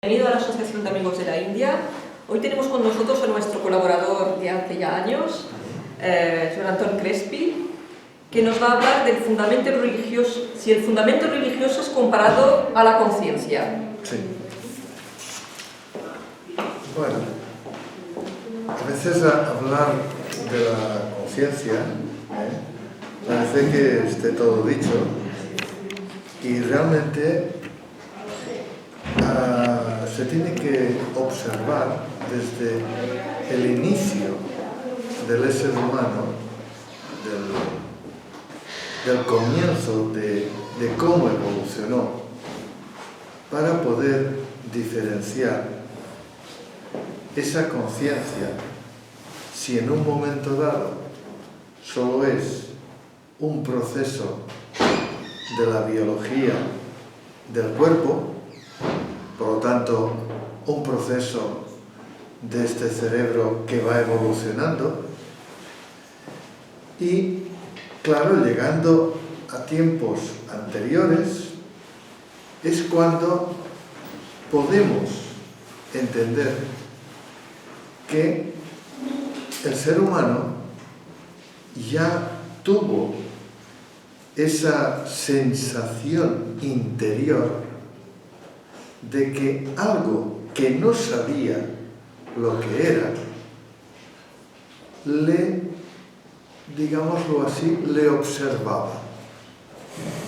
Bienvenido a la Asociación de Amigos de la India. Hoy tenemos con nosotros a nuestro colaborador de hace ya años, Joan Anton Crespi, que nos va a hablar del fundamento religioso, si el fundamento religioso es comparado a la conciencia. Sí. Bueno, a veces hablar de la conciencia parece que esté todo dicho y realmente se tiene que observar desde el inicio del ser humano, del comienzo de cómo evolucionó, para poder diferenciar esa conciencia, si en un momento dado solo es un proceso de la biología del cuerpo, por lo tanto, un proceso de este cerebro que va evolucionando y, claro, llegando a tiempos anteriores, es cuando podemos entender que el ser humano ya tuvo esa sensación interior de que algo que no sabía lo que era, digámoslo así, le observaba.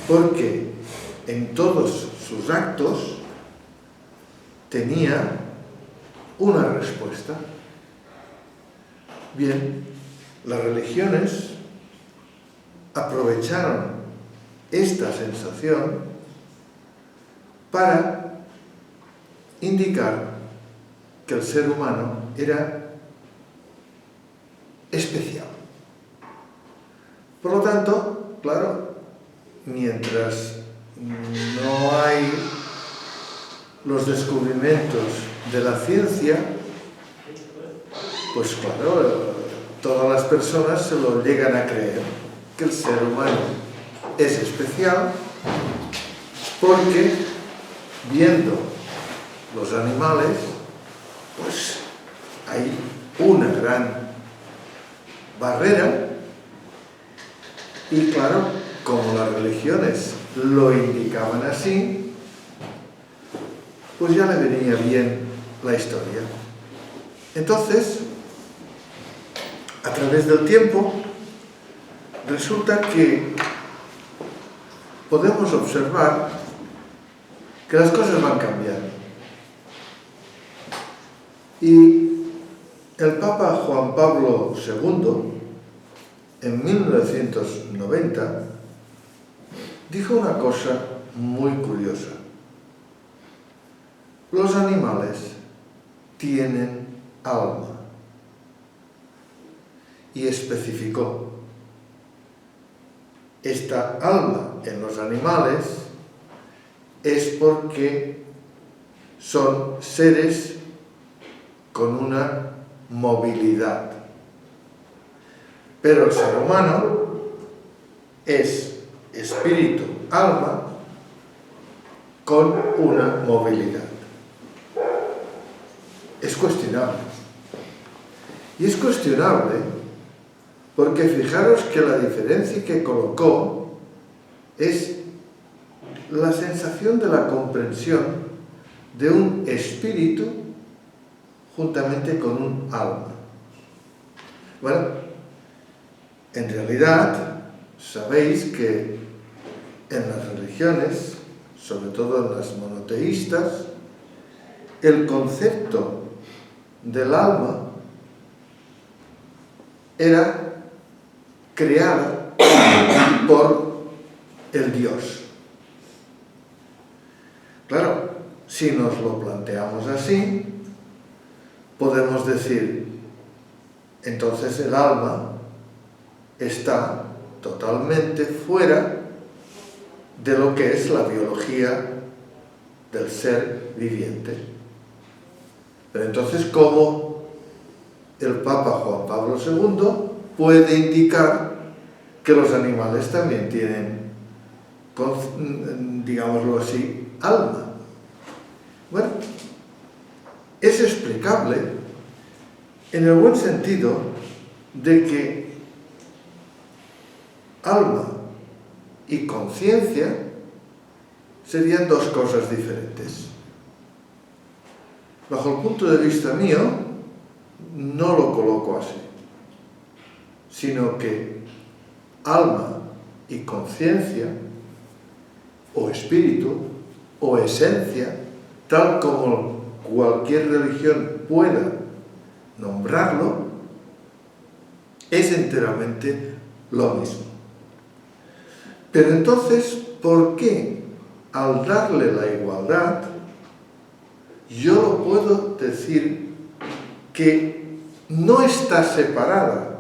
Porque en todos sus actos tenía una respuesta. Bien, las religiones aprovecharon esta sensación para indicar que el ser humano era especial. Por lo tanto, claro, mientras no hay los descubrimientos de la ciencia, pues claro, todas las personas se lo llegan a creer, que el ser humano es especial, porque viendo los animales, pues hay una gran barrera y claro, como las religiones lo indicaban así, pues ya le venía bien la historia. Entonces, a través del tiempo, resulta que podemos observar que las cosas van cambiando. Y el Papa Juan Pablo II, en 1990, dijo una cosa muy curiosa. Los animales tienen alma. Y especificó, esta alma en los animales es porque son seres con una movilidad. Pero el ser humano es espíritu, alma, con una movilidad. Es cuestionable. Y es cuestionable porque fijaros que la diferencia que colocó es la sensación de la comprensión de un espíritu juntamente con un alma. Bueno, en realidad, sabéis que en las religiones, sobre todo en las monoteístas, el concepto del alma era creada por el Dios. Claro, si nos lo planteamos así, podemos decir, entonces el alma está totalmente fuera de lo que es la biología del ser viviente. Pero entonces, ¿cómo el Papa Juan Pablo II puede indicar que los animales también tienen, digámoslo así, alma? Bueno, es explicable en el buen sentido de que alma y conciencia serían dos cosas diferentes. Bajo el punto de vista mío, no lo coloco así, sino que alma y conciencia, o espíritu, o esencia, tal como cualquier religión pueda nombrarlo, es enteramente lo mismo. Pero entonces, ¿por qué al darle la igualdad, yo lo puedo decir que no está separada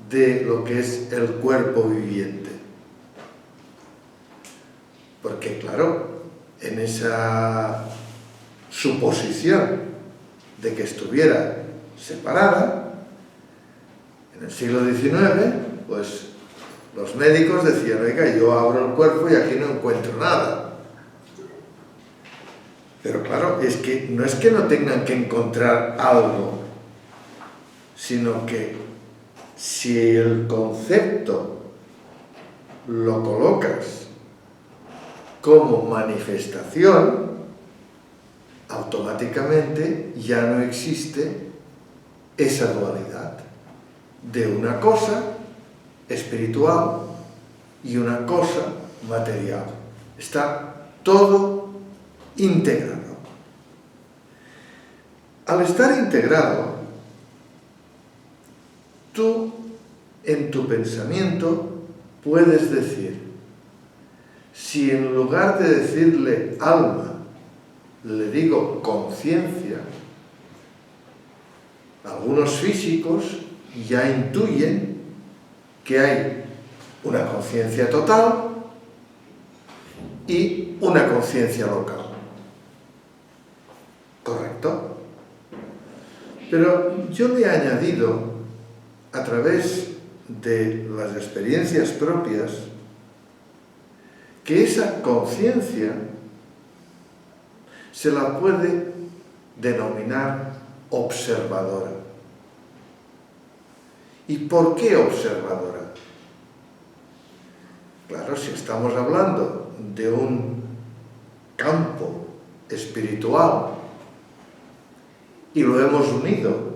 de lo que es el cuerpo viviente? Porque, claro, en esa suposición de que estuviera separada, en el siglo XIX, pues los médicos decían, oiga, yo abro el cuerpo y aquí no encuentro nada. Pero claro, es que no tengan que encontrar algo, sino que si el concepto lo colocas como manifestación, automáticamente ya no existe esa dualidad de una cosa espiritual y una cosa material. Está todo integrado. Al estar integrado, tú en tu pensamiento puedes decir, si en lugar de decirle alma, le digo conciencia, algunos físicos ya intuyen que hay una conciencia total y una conciencia local. ¿Correcto? Pero yo le he añadido, a través de las experiencias propias, que esa conciencia se la puede denominar observadora. ¿Y por qué observadora? Claro, si estamos hablando de un campo espiritual y lo hemos unido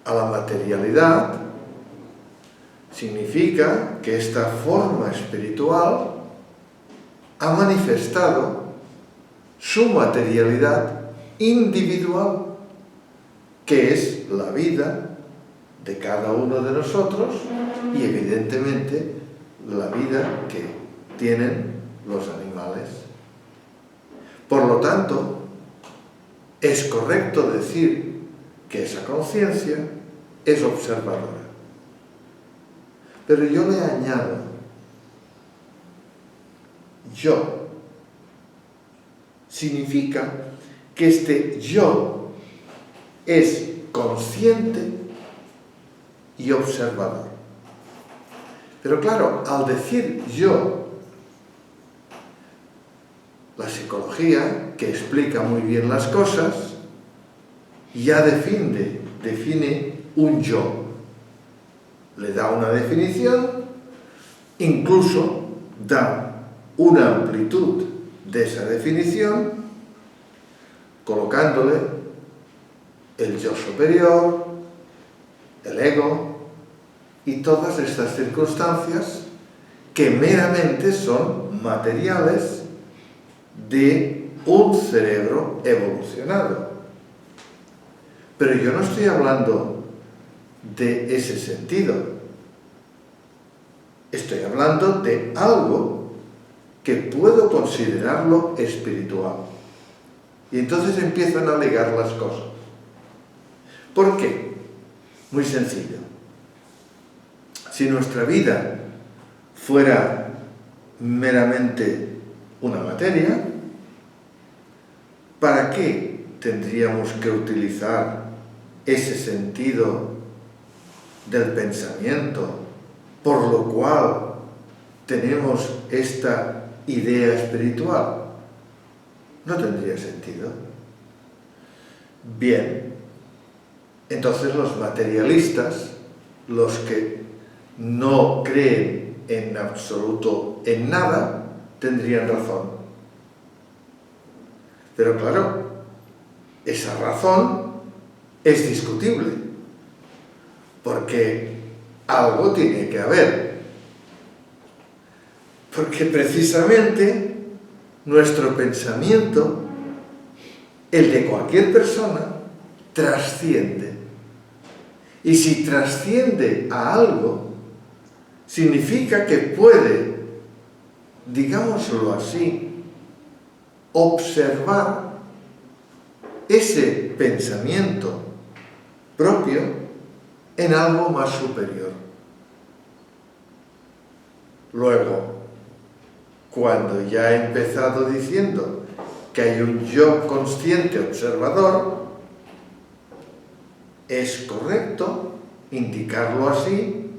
a la materialidad, significa que esta forma espiritual ha manifestado su materialidad individual, que es la vida de cada uno de nosotros y evidentemente la vida que tienen los animales. Por lo tanto, es correcto decir que esa conciencia es observadora. Pero yo le añado, yo, significa que este yo es consciente y observador. Pero claro, al decir yo, la psicología, que explica muy bien las cosas, ya define un yo. Le da una definición, incluso da una amplitud de esa definición, colocándole el yo superior, el ego y todas estas circunstancias que meramente son materiales de un cerebro evolucionado. Pero yo no estoy hablando de ese sentido. Estoy hablando de algo que puedo considerarlo espiritual. Y entonces empiezan a ligar las cosas. ¿Por qué? Muy sencillo. Si nuestra vida fuera meramente una materia, ¿para qué tendríamos que utilizar ese sentido del pensamiento por lo cual tenemos esta idea espiritual? No tendría sentido. Bien, entonces los materialistas, los que no creen en absoluto en nada, tendrían razón. Pero claro, esa razón es discutible, porque algo tiene que haber. Porque precisamente nuestro pensamiento, el de cualquier persona, trasciende. Y si trasciende a algo, significa que puede, digámoslo así, observar ese pensamiento propio en algo más superior. Luego, cuando ya he empezado diciendo que hay un yo consciente observador, es correcto indicarlo así,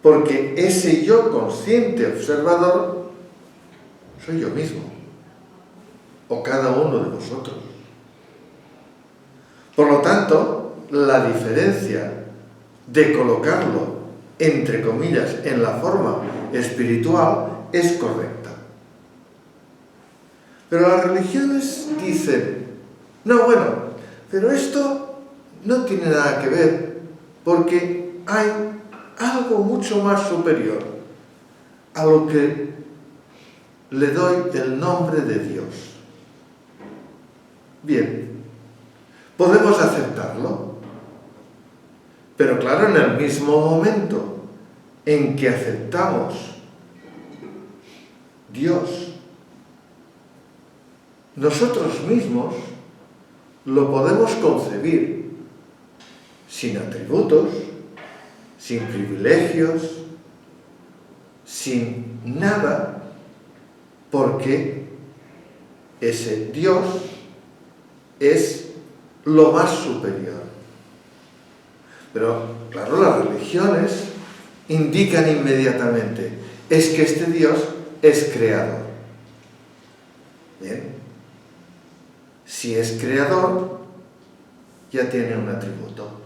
porque ese yo consciente observador soy yo mismo, o cada uno de vosotros. Por lo tanto, la diferencia de colocarlo, entre comillas, en la forma espiritual es correcta. Pero las religiones dicen, no, bueno, pero esto no tiene nada que ver, porque hay algo mucho más superior a lo que le doy el nombre de Dios. Bien, podemos aceptarlo, pero claro, en el mismo momento en que aceptamos Dios, nosotros mismos lo podemos concebir sin atributos, sin privilegios, sin nada, porque ese Dios es lo más superior. Pero, claro, las religiones indican inmediatamente, es que este Dios es creador. Bien, si es creador, ya tiene un atributo.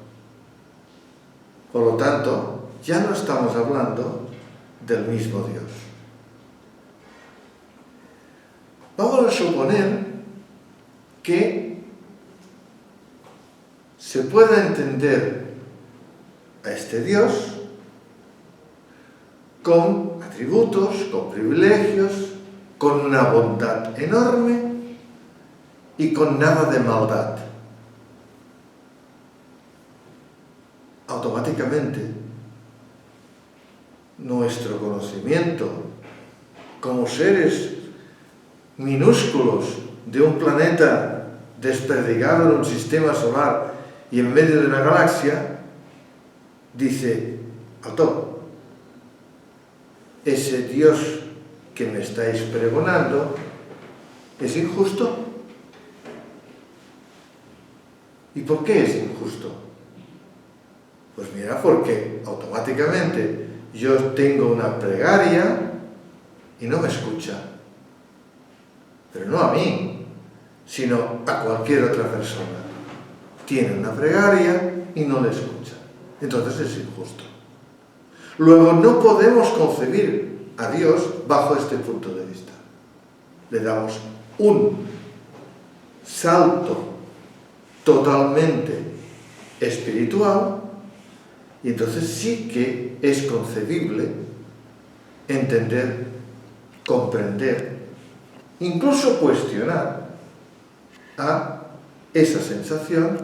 Por lo tanto, ya no estamos hablando del mismo Dios. Vamos a suponer que se pueda entender a este Dios con atributos, con privilegios, con una bondad enorme y con nada de maldad. Automáticamente, nuestro conocimiento como seres minúsculos de un planeta desperdigado en un sistema solar y en medio de una galaxia, dice, alto, ese Dios que me estáis pregonando es injusto. ¿Y por qué es injusto? Pues mira, porque automáticamente yo tengo una plegaria y no me escucha. Pero no a mí, sino a cualquier otra persona. Tiene una plegaria y no le escucha. Entonces es injusto. Luego no podemos concebir a Dios bajo este punto de vista. Le damos un salto totalmente espiritual y entonces sí que es concebible entender, comprender, incluso cuestionar a esa sensación,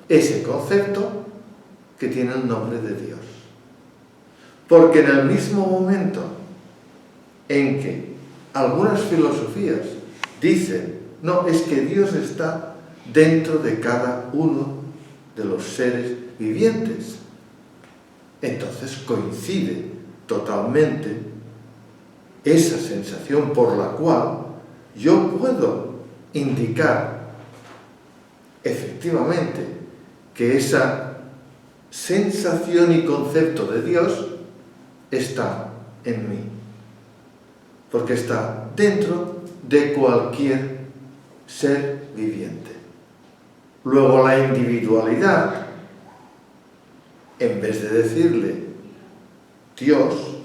ese concepto que tiene el nombre de Dios. Porque en el mismo momento en que algunas filosofías dicen, no, es que Dios está dentro de cada uno de los seres vivientes, entonces coincide totalmente esa sensación por la cual yo puedo indicar efectivamente que esa sensación y concepto de Dios está en mí, porque está dentro de cualquier ser viviente. Luego la individualidad, en vez de decirle Dios,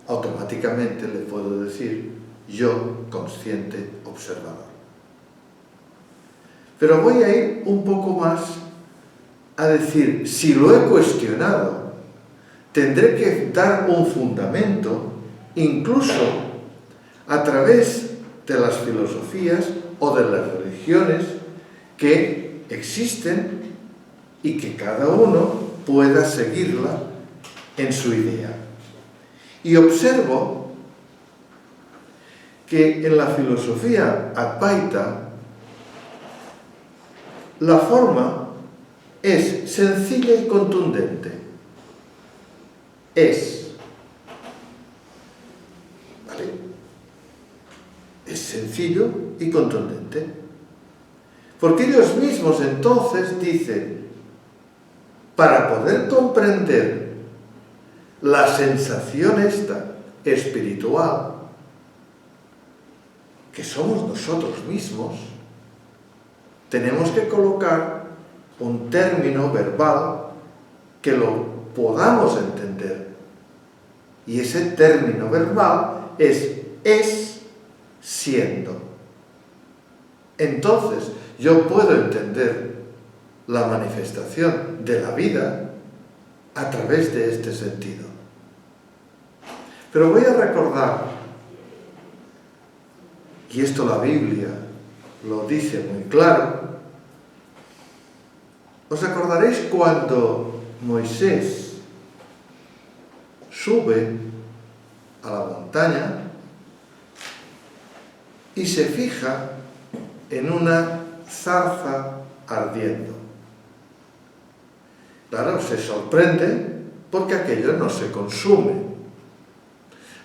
automáticamente le puedo decir yo consciente observador. Pero voy a ir un poco más a decir, si lo he cuestionado, tendré que dar un fundamento, incluso a través de las filosofías o de las religiones que existen y que cada uno pueda seguirla en su idea. Y observo que en la filosofía Advaita la forma es sencilla y contundente. Es. ¿Vale? Es sencillo y contundente. Porque ellos mismos entonces dicen, para poder comprender la sensación esta espiritual, que somos nosotros mismos, tenemos que colocar un término verbal que lo podamos entender. Y ese término verbal es siendo. Entonces, yo puedo entender la manifestación de la vida a través de este sentido. Pero voy a recordar, y esto la Biblia lo dice muy claro, os acordaréis cuando Moisés sube a la montaña y se fija en una zarza ardiendo. Claro, se sorprende porque aquello no se consume.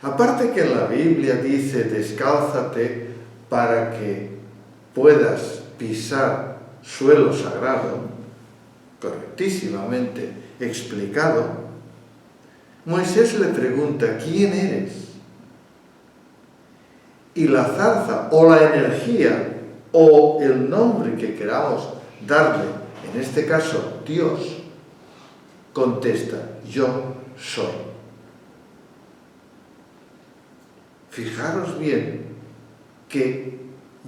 Aparte que en la Biblia dice descálzate para que puedas pisar suelo sagrado, correctísimamente explicado, Moisés le pregunta, ¿quién eres? Y la zarza, o la energía, o el nombre que queramos darle, en este caso Dios, contesta, yo soy. Fijaros bien que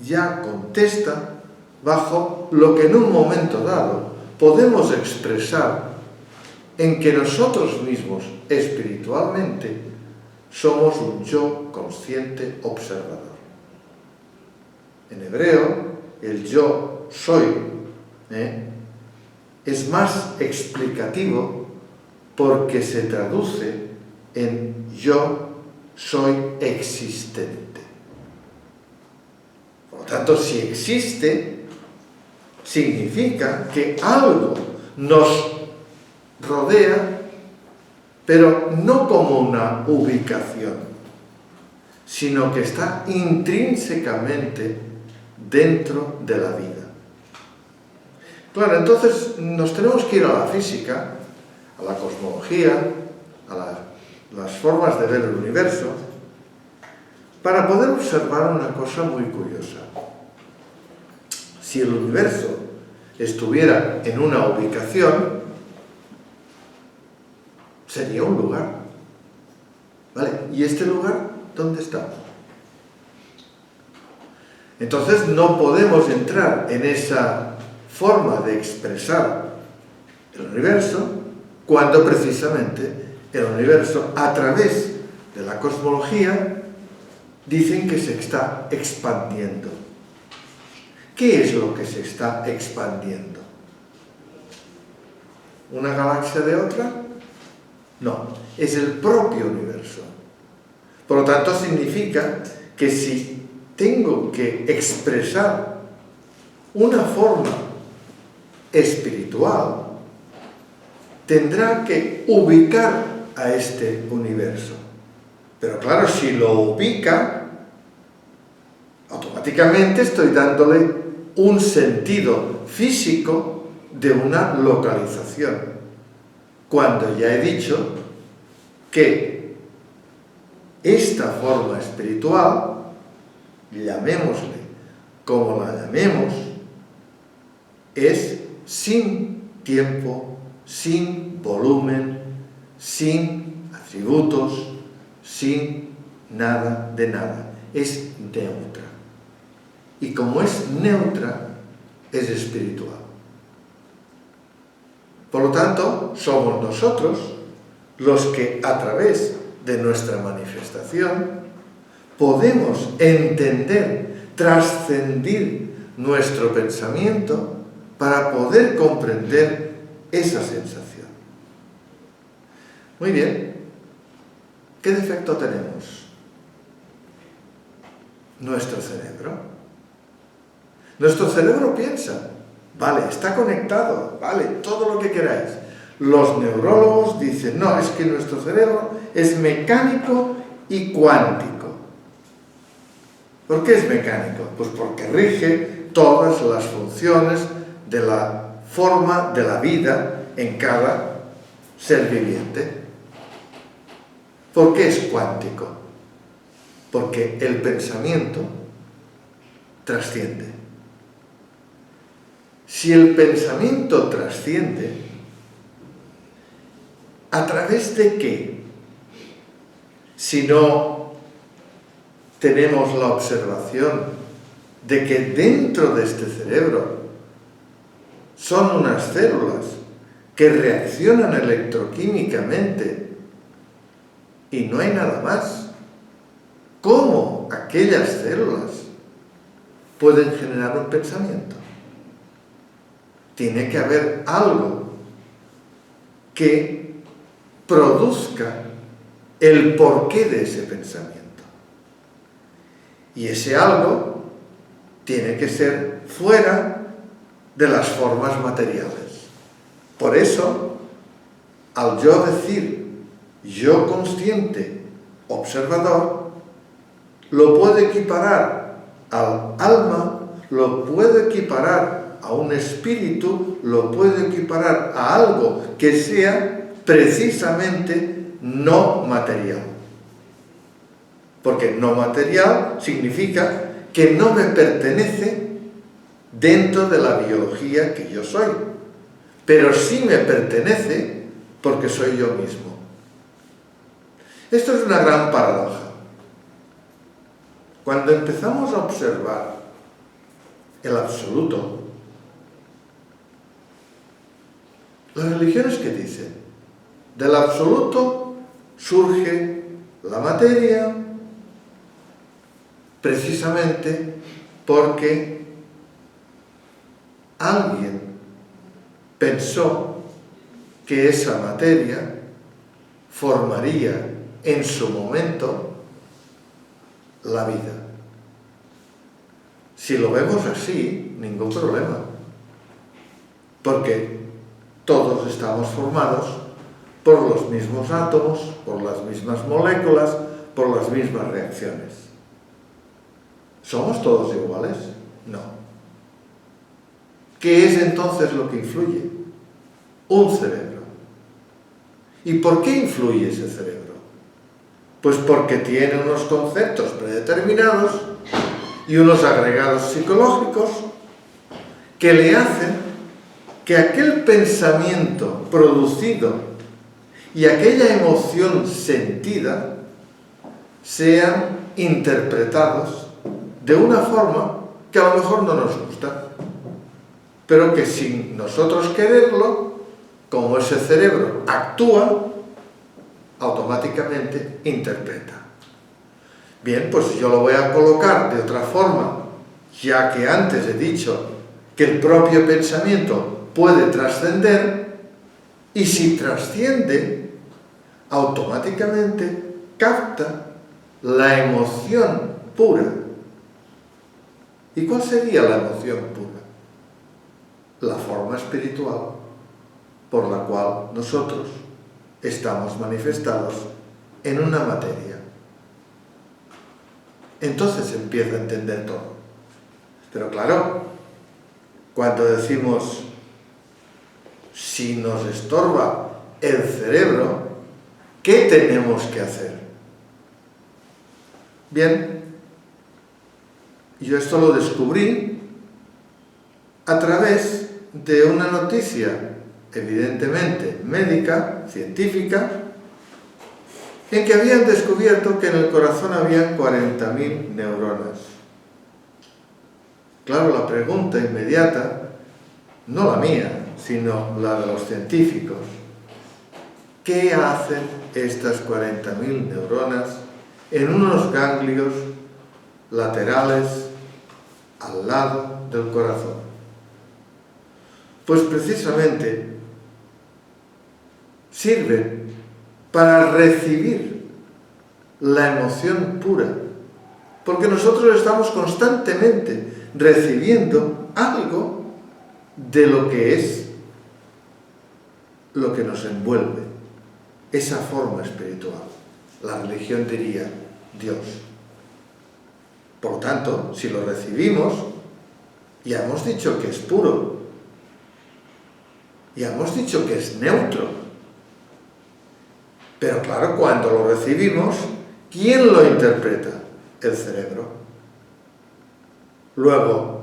ya contesta bajo lo que en un momento dado podemos expresar en que nosotros mismos espiritualmente somos un yo consciente observador. En hebreo, el yo soy es más explicativo porque se traduce en yo soy existente. Por lo tanto, si existe, significa que algo nos rodea, pero no como una ubicación, sino que está intrínsecamente dentro de la vida. Claro, entonces nos tenemos que ir a la física, a la cosmología, a las formas de ver el universo, para poder observar una cosa muy curiosa. Si el universo estuviera en una ubicación, sería un lugar. ¿Vale? ¿Y este lugar dónde está? Entonces no podemos entrar en esa forma de expresar el universo cuando precisamente el universo, a través de la cosmología, dicen que se está expandiendo. ¿Qué es lo que se está expandiendo? ¿Una galaxia de otra? No, es el propio universo. Por lo tanto, significa que si tengo que expresar una forma espiritual, tendrá que ubicar a este universo. Pero claro, si lo ubica, automáticamente estoy dándole un sentido físico de una localización, cuando ya he dicho que esta forma espiritual, llamémosle como la llamemos, es sin tiempo, sin volumen, sin atributos, sin nada de nada. Es neutra. Y como es neutra, es espiritual. Por lo tanto, somos nosotros los que a través de nuestra manifestación podemos entender, trascendir nuestro pensamiento para poder comprender esa sensación. Muy bien, ¿qué defecto tenemos? Nuestro cerebro. Nuestro cerebro piensa, vale, está conectado, vale, todo lo que queráis. Los neurólogos dicen, no, es que nuestro cerebro es mecánico y cuántico. ¿Por qué es mecánico? Pues porque rige todas las funciones de la forma de la vida en cada ser viviente. ¿Por qué es cuántico? Porque el pensamiento trasciende. Si el pensamiento trasciende, ¿a través de qué? Si no tenemos la observación de que dentro de este cerebro son unas células que reaccionan electroquímicamente y no hay nada más. ¿Cómo aquellas células pueden generar un pensamiento? Tiene que haber algo que produzca el porqué de ese pensamiento. Y ese algo tiene que ser fuera de las formas materiales. Por eso, al yo decir yo consciente, observador, lo puedo equiparar al alma, lo puedo equiparar a un espíritu, lo puedo equiparar a algo que sea precisamente no material. Porque no material significa que no me pertenece dentro de la biología que yo soy, pero sí me pertenece porque soy yo mismo. Esto es una gran paradoja. Cuando empezamos a observar el absoluto, las religiones que dicen, del absoluto surge la materia, precisamente porque alguien pensó que esa materia formaría en su momento la vida. Si lo vemos así, ningún problema, porque todos estamos formados por los mismos átomos, por las mismas moléculas, por las mismas reacciones. ¿Somos todos iguales? No. ¿Qué es entonces lo que influye? Un cerebro. ¿Y por qué influye ese cerebro? Pues porque tiene unos conceptos predeterminados y unos agregados psicológicos que le hacen que aquel pensamiento producido y aquella emoción sentida sean interpretados de una forma que a lo mejor no nos gusta, pero que sin nosotros quererlo, como ese cerebro actúa, automáticamente interpreta. Bien, pues yo lo voy a colocar de otra forma, ya que antes he dicho que el propio pensamiento puede trascender, y si trasciende, automáticamente capta la emoción pura. ¿Y cuál sería la emoción pura? La forma espiritual por la cual nosotros estamos manifestados en una materia. Entonces empieza a entender todo. Pero claro, cuando decimos si nos estorba el cerebro, ¿qué tenemos que hacer? Bien, yo esto lo descubrí a través de una noticia, evidentemente médica, científica, en que habían descubierto que en el corazón había 40.000 neuronas. Claro, la pregunta inmediata, no la mía, sino la de los científicos: ¿qué hacen estas 40.000 neuronas en unos ganglios laterales al lado del corazón? Pues precisamente sirven para recibir la emoción pura, porque nosotros estamos constantemente recibiendo algo de lo que es lo que nos envuelve, esa forma espiritual. La religión diría Dios. Por lo tanto, si lo recibimos, ya hemos dicho que es puro, ya hemos dicho que es neutro. Pero claro, cuando lo recibimos, ¿quién lo interpreta? El cerebro. Luego,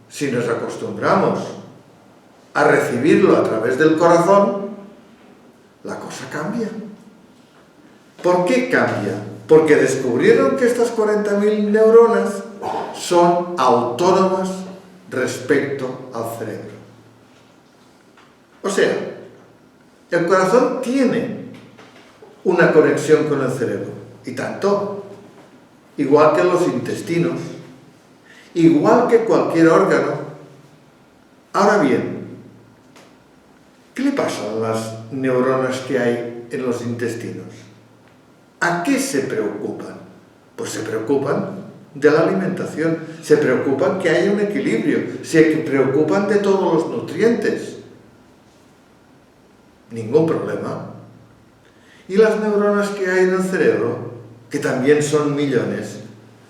si nos acostumbramos a recibirlo a través del corazón, la cosa cambia. ¿Por qué cambia? Porque descubrieron que estas 40.000 neuronas son autónomas respecto al cerebro. O sea, el corazón tiene una conexión con el cerebro, y tanto, igual que los intestinos, igual que cualquier órgano. Ahora bien, ¿qué le pasa a las neuronas que hay en los intestinos? ¿A qué se preocupan? Pues se preocupan de la alimentación, se preocupan que haya un equilibrio, se preocupan de todos los nutrientes. Ningún problema. Y las neuronas que hay en el cerebro, que también son millones,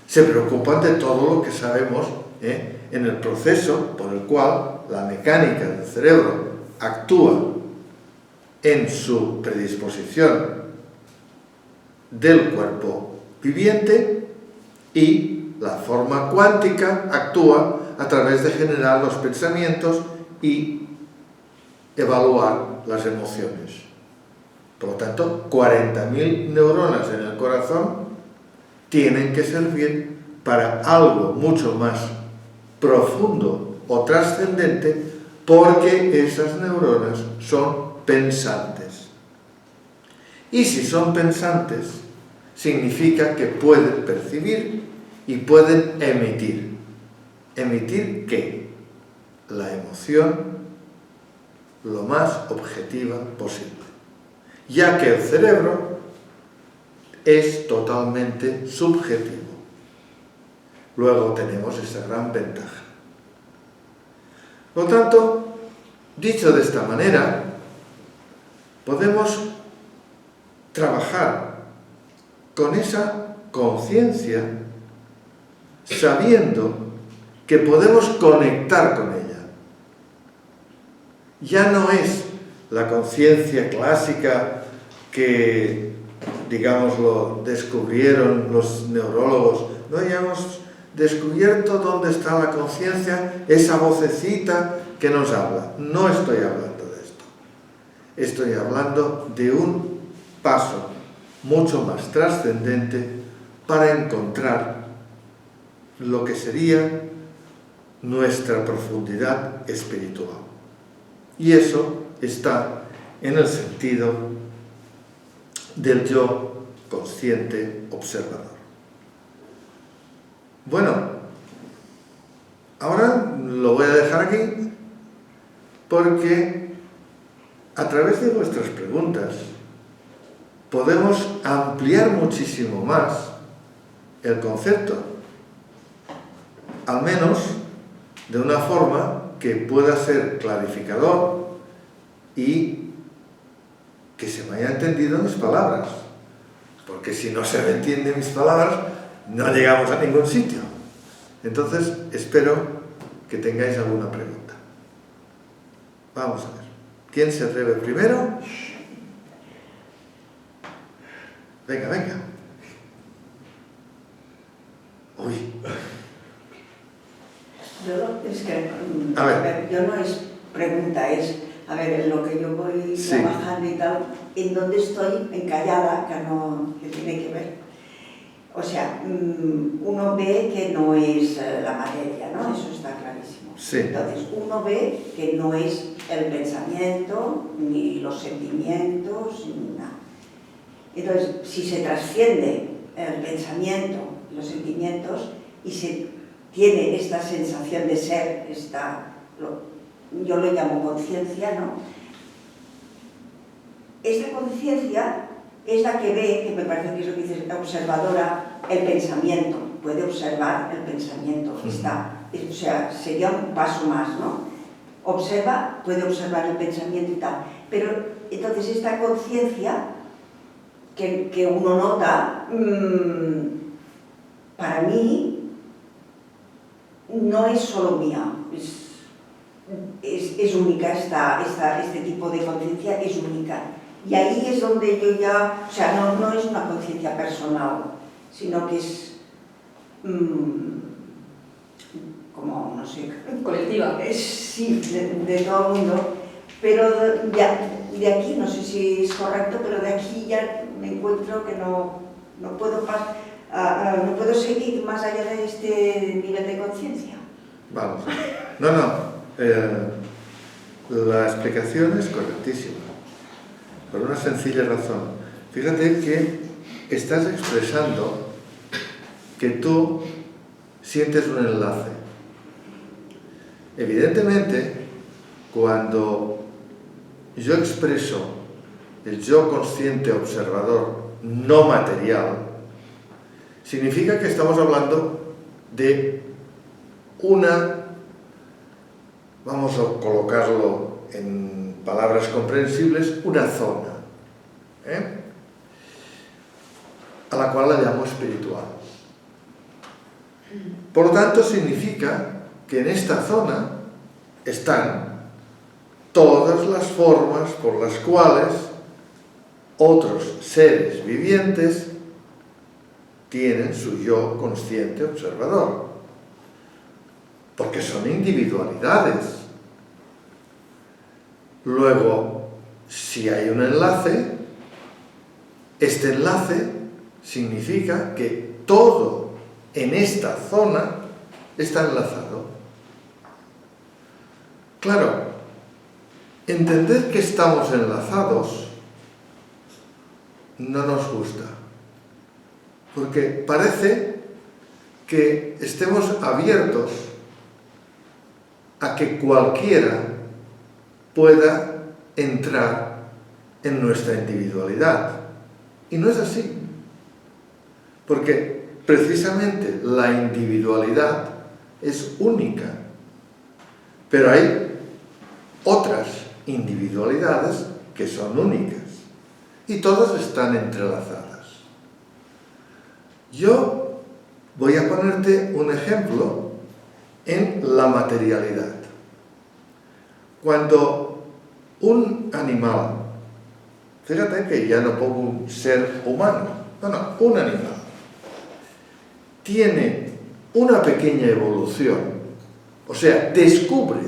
se preocupan de todo lo que sabemos en el proceso por el cual la mecánica del cerebro actúa en su predisposición del cuerpo viviente, y la forma cuántica actúa a través de generar los pensamientos y evaluar las emociones. Por lo tanto, 40.000 neuronas en el corazón tienen que servir para algo mucho más profundo o trascendente, porque esas neuronas son pensantes. Y si son pensantes, significa que pueden percibir y pueden emitir. ¿Emitir qué? La emoción lo más objetiva posible, ya que el cerebro es totalmente subjetivo. Luego tenemos esa gran ventaja. Por lo tanto, dicho de esta manera, podemos trabajar con esa conciencia sabiendo que podemos conectar con ella. Ya no es la conciencia clásica que, digamos, lo descubrieron los neurólogos. No, ya hemos descubierto dónde está la conciencia, esa vocecita que nos habla. No estoy hablando de esto. Estoy hablando de un paso mucho más trascendente para encontrar lo que sería nuestra profundidad espiritual. Y eso está en el sentido del yo consciente observador. Bueno, ahora lo voy a dejar aquí porque a través de vuestras preguntas podemos ampliar muchísimo más el concepto, al menos de una forma que pueda ser clarificador y que se me haya entendido mis palabras, porque si no se me entienden mis palabras no llegamos a ningún sitio. Entonces espero que tengáis alguna pregunta. Vamos a ver, ¿quién se atreve primero? Venga, venga. Uy. Es que A ver. yo no es pregunta es, a ver, en lo que yo voy trabajando y tal, ¿en dónde estoy encallada? Que tiene que ver. O sea, uno ve que no es la materia, ¿no? Eso está clarísimo. Sí. Entonces, uno ve que no es el pensamiento, ni los sentimientos, ni nada. Entonces, si se trasciende el pensamiento, los sentimientos, y se tiene esta sensación de ser, yo lo llamo conciencia, ¿no? Esta conciencia es la que ve, que me parece que es lo que dices, observadora, el pensamiento, puede observar el pensamiento, o sea, sería un paso más, ¿no? Observa, puede observar el pensamiento y tal, pero entonces esta conciencia que uno nota, para mí, no es solo mía, es única, este tipo de conciencia es única. Y ahí es donde yo ya, o sea, no es una conciencia personal, sino que es como, no sé... Colectiva. Sí, de todo el mundo, pero de aquí, no sé si es correcto, pero de aquí ya me encuentro que no puedo seguir más allá de este nivel de conciencia. Vamos. No. La explicación es correctísima. Por una sencilla razón. Fíjate que estás expresando que tú sientes un enlace. Evidentemente, cuando yo expreso el yo consciente observador no material, significa que estamos hablando de vamos a colocarlo en palabras comprensibles, una zona, a la cual la llamo espiritual. Por lo tanto, significa que en esta zona están todas las formas por las cuales otros seres vivientes tienen su yo consciente observador, porque son individualidades. Luego, si hay un enlace, este enlace significa que todo en esta zona está enlazado. Claro, entender que estamos enlazados no nos gusta, porque parece que estemos abiertos a que cualquiera pueda entrar en nuestra individualidad. Y no es así, porque precisamente la individualidad es única, pero hay otras individualidades que son únicas y todas están entrelazadas. Yo voy a ponerte un ejemplo en la materialidad. Cuando un animal, fíjate que ya no pongo un ser humano, un animal, tiene una pequeña evolución, o sea, descubre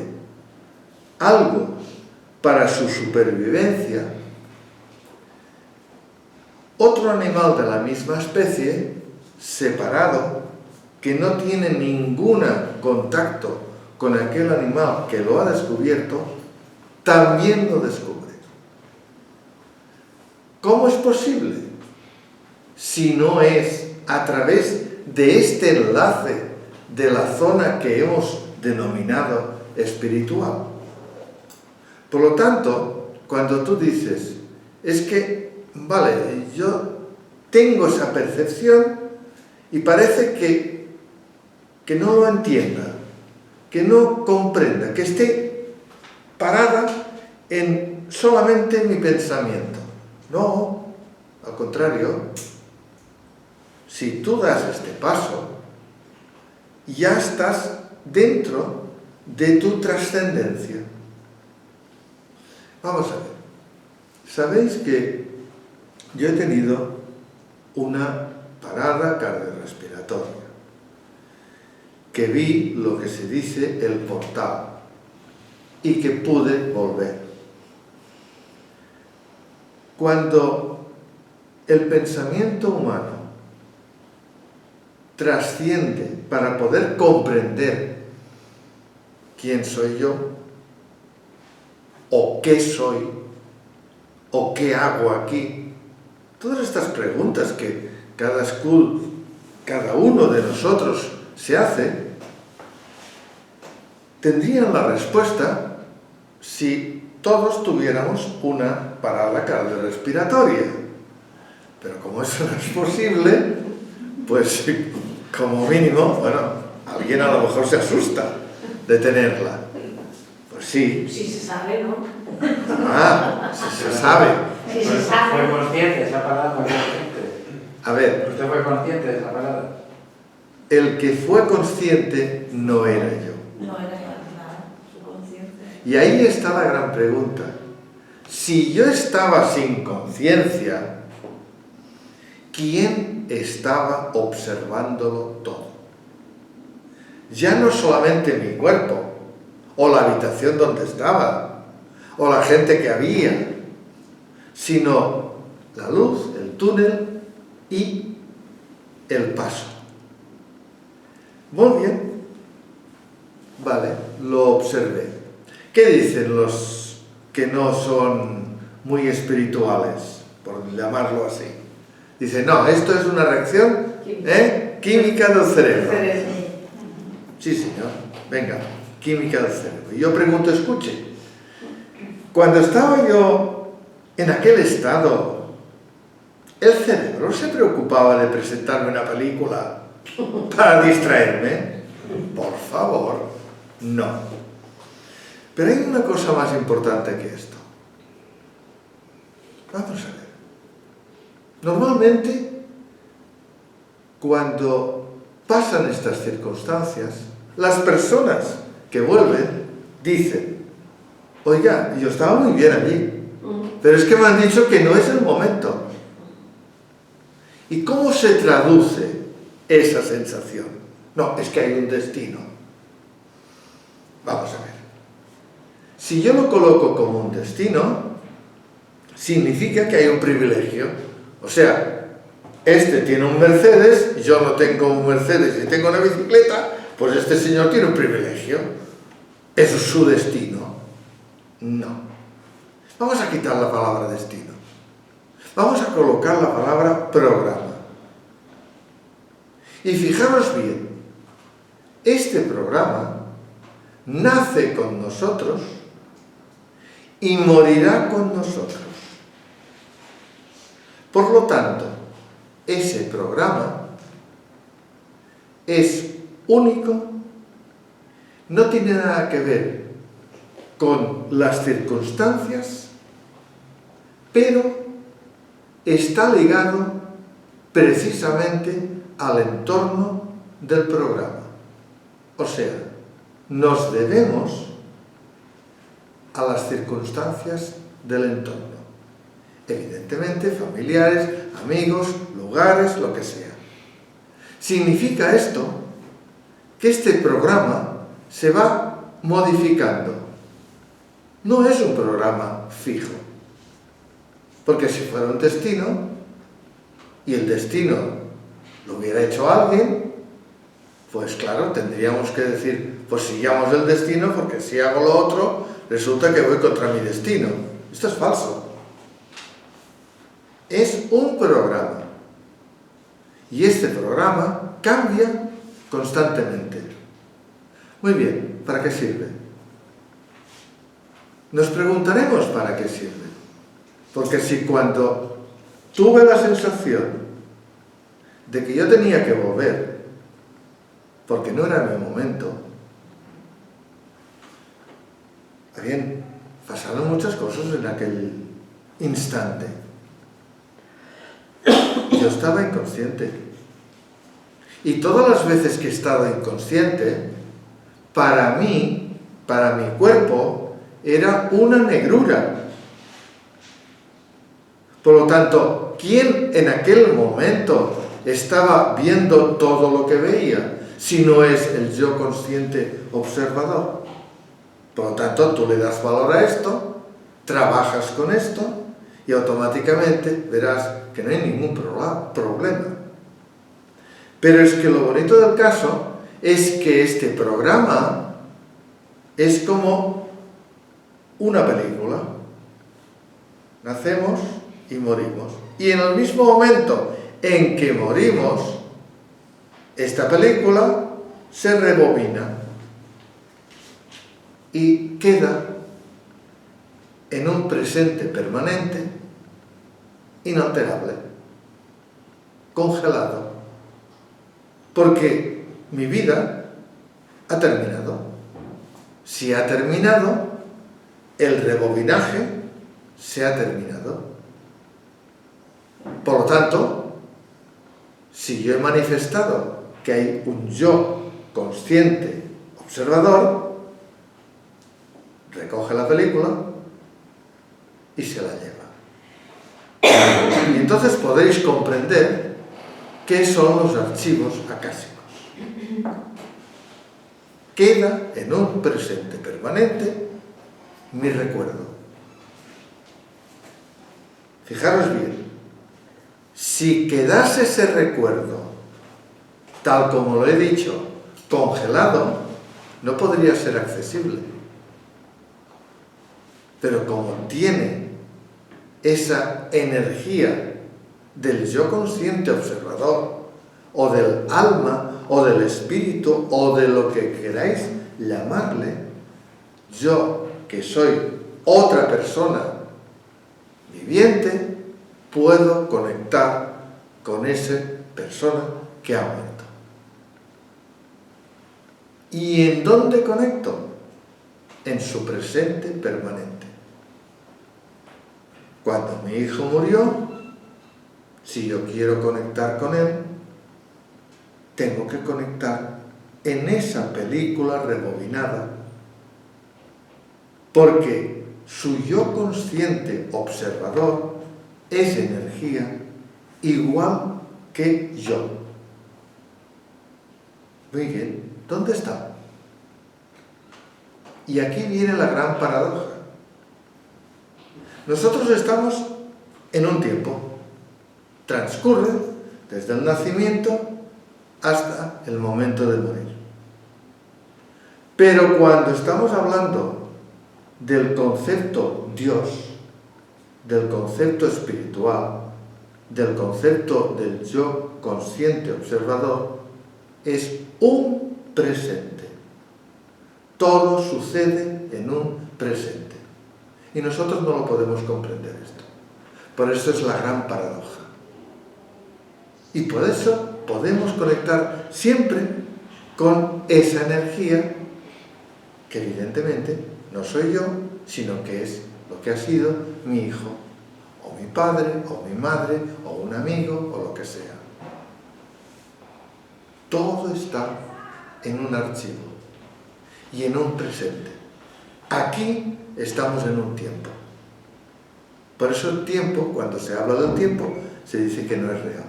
algo para su supervivencia, otro animal de la misma especie, separado, que no tiene ningún contacto con aquel animal que lo ha descubierto, también lo descubre. ¿Cómo es posible? Si no es a través de este enlace de la zona que hemos denominado espiritual. Por lo tanto, cuando tú dices, es que, vale, yo tengo esa percepción y parece que no lo entienda, que no comprenda, que esté parada en solamente mi pensamiento. No, al contrario, si tú das este paso, ya estás dentro de tu trascendencia. Vamos a ver. Sabéis que yo he tenido una parada cardiorrespiratoria, que vi lo que se dice el portal. y que pude volver. Cuando el pensamiento humano trasciende para poder comprender quién soy yo, o qué soy, o qué hago aquí, todas estas preguntas que cada uno de nosotros se hace, tendrían la respuesta si todos tuviéramos una parada cardiorrespiratoria. Pero como eso no es posible, pues como mínimo, bueno, alguien a lo mejor se asusta de tenerla. Pues sí. Si se sabe, ¿no? Ah, si se sabe. Si se sabe. ¿Fue consciente de esa parada? ¿Fue consciente? A ver, ¿Usted fue consciente de esa parada? el que fue consciente no era yo. No era nada, su conciencia. Y ahí está la gran pregunta. Si yo estaba sin conciencia, ¿quién estaba observándolo todo? Ya no solamente mi cuerpo, o la habitación donde estaba, o la gente que había, sino la luz, el túnel y el paso. Muy bien. Vale, lo observé. ¿Qué dicen los que no son muy espirituales, por llamarlo así? Dicen, no, esto es una reacción química del cerebro. Sí, señor. Venga, química del cerebro. Y yo pregunto, escuche, cuando estaba yo en aquel estado, ¿el cerebro se preocupaba de presentarme una película para distraerme? Por favor, no. Pero hay una cosa más importante que esto. Vamos a ver. Normalmente, cuando pasan estas circunstancias, las personas que vuelven dicen, oiga, yo estaba muy bien allí, pero es que me han dicho que no es el momento. ¿Y cómo se traduce esa sensación? No, es que hay un destino. Vamos a ver. Si yo lo coloco como un destino, significa que hay un privilegio. O sea, este tiene un Mercedes, yo no tengo un Mercedes y tengo una bicicleta, pues este señor tiene un privilegio. ¿Eso es su destino? No. Vamos a quitar la palabra destino. Vamos a colocar la palabra programa. Y fijaros bien, este programa nace con nosotros y morirá con nosotros. Por lo tanto, ese programa es único, no tiene nada que ver con las circunstancias, pero está ligado precisamente al entorno del programa. O sea, nos debemos a las circunstancias del entorno. Evidentemente, familiares, amigos, lugares, lo que sea. Significa esto que este programa se va modificando. No es un programa fijo. Porque si fuera un destino, y el destino lo hubiera hecho alguien, pues claro, tendríamos que decir, pues sigamos el destino, porque si hago lo otro, resulta que voy contra mi destino. Esto es falso. Es un programa. Y este programa cambia constantemente. Muy bien, ¿para qué sirve? Nos preguntaremos para qué sirve. Porque si cuando tuve la sensación de que yo tenía que volver, porque no era mi momento, bien, pasaron muchas cosas en aquel instante. Yo estaba inconsciente. Y todas las veces que he estado inconsciente, para mí, para mi cuerpo, era una negrura. Por lo tanto, ¿quién en aquel momento estaba viendo todo lo que veía, si no es el yo consciente observador? Por lo tanto, tú le das valor a esto, trabajas con esto y automáticamente verás que no hay ningún problema. Pero es que lo bonito del caso es que este programa es como una película. Nacemos y morimos. Y en el mismo momento en que morimos, esta película se rebobina y queda en un presente permanente, inalterable, congelado, porque mi vida ha terminado. Si ha terminado, el rebobinaje se ha terminado. Por lo tanto, si yo he manifestado que hay un yo consciente, observador, recoge la película y se la lleva. Y entonces podréis comprender qué son los archivos acásicos. Queda en un presente permanente mi recuerdo. Fijaros bien, si quedase ese recuerdo, tal como lo he dicho, congelado, no podría ser accesible. Pero como tiene esa energía del yo consciente observador, o del alma, o del espíritu, o de lo que queráis llamarle, yo, que soy otra persona viviente, puedo conectar con esa persona que ha muerto. ¿Y en dónde conecto? En su presente permanente. Cuando mi hijo murió, si yo quiero conectar con él, tengo que conectar en esa película rebobinada, porque su yo consciente observador es energía igual que yo. Muy bien, ¿dónde está? Y aquí viene la gran paradoja. Nosotros estamos en un tiempo. Transcurre desde el nacimiento hasta el momento de morir. Pero cuando estamos hablando del concepto Dios, del concepto espiritual, del concepto del yo consciente observador, es un presente. Todo sucede en un presente. Y nosotros no lo podemos comprender esto. Por eso es la gran paradoja. Y por eso podemos conectar siempre con esa energía que evidentemente no soy yo, sino que es lo que ha sido mi hijo, o mi padre, o mi madre, o un amigo, o lo que sea. Todo está en un archivo y en un presente. Aquí estamos en un tiempo. Por eso el tiempo, cuando se habla del tiempo, se dice que no es real.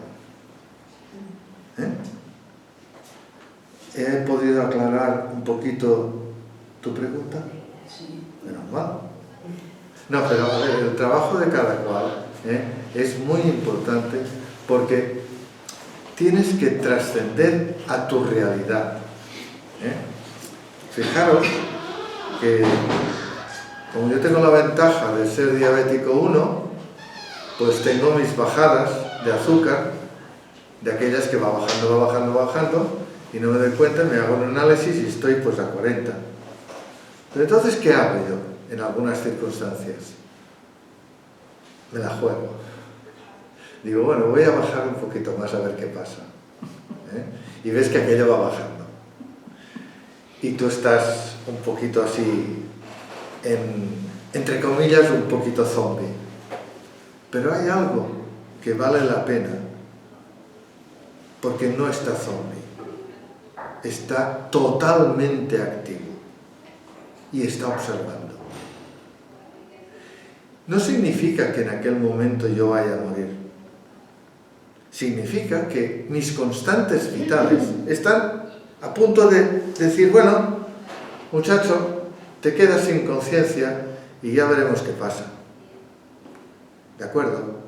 ¿He podido aclarar un poquito tu pregunta? Sí. Menos mal. No, pero a ver, el trabajo de cada cual es muy importante porque tienes que trascender a tu realidad. Fijaros que como yo tengo la ventaja de ser diabético 1, pues tengo mis bajadas de azúcar, de aquellas que va bajando, y no me doy cuenta, me hago un análisis y estoy pues a 40. Pero entonces, ¿qué hago yo en algunas circunstancias? Me la juego. Digo, bueno, voy a bajar un poquito más a ver qué pasa. Y ves que aquello va bajando. Y tú estás un poquito así, entre comillas, un poquito zombie. Pero hay algo que vale la pena, porque no está zombie. Está totalmente activo y está observando. No significa que en aquel momento yo vaya a morir. Significa que mis constantes vitales están a punto de decir, bueno, muchacho, te quedas sin conciencia y ya veremos qué pasa. ¿De acuerdo?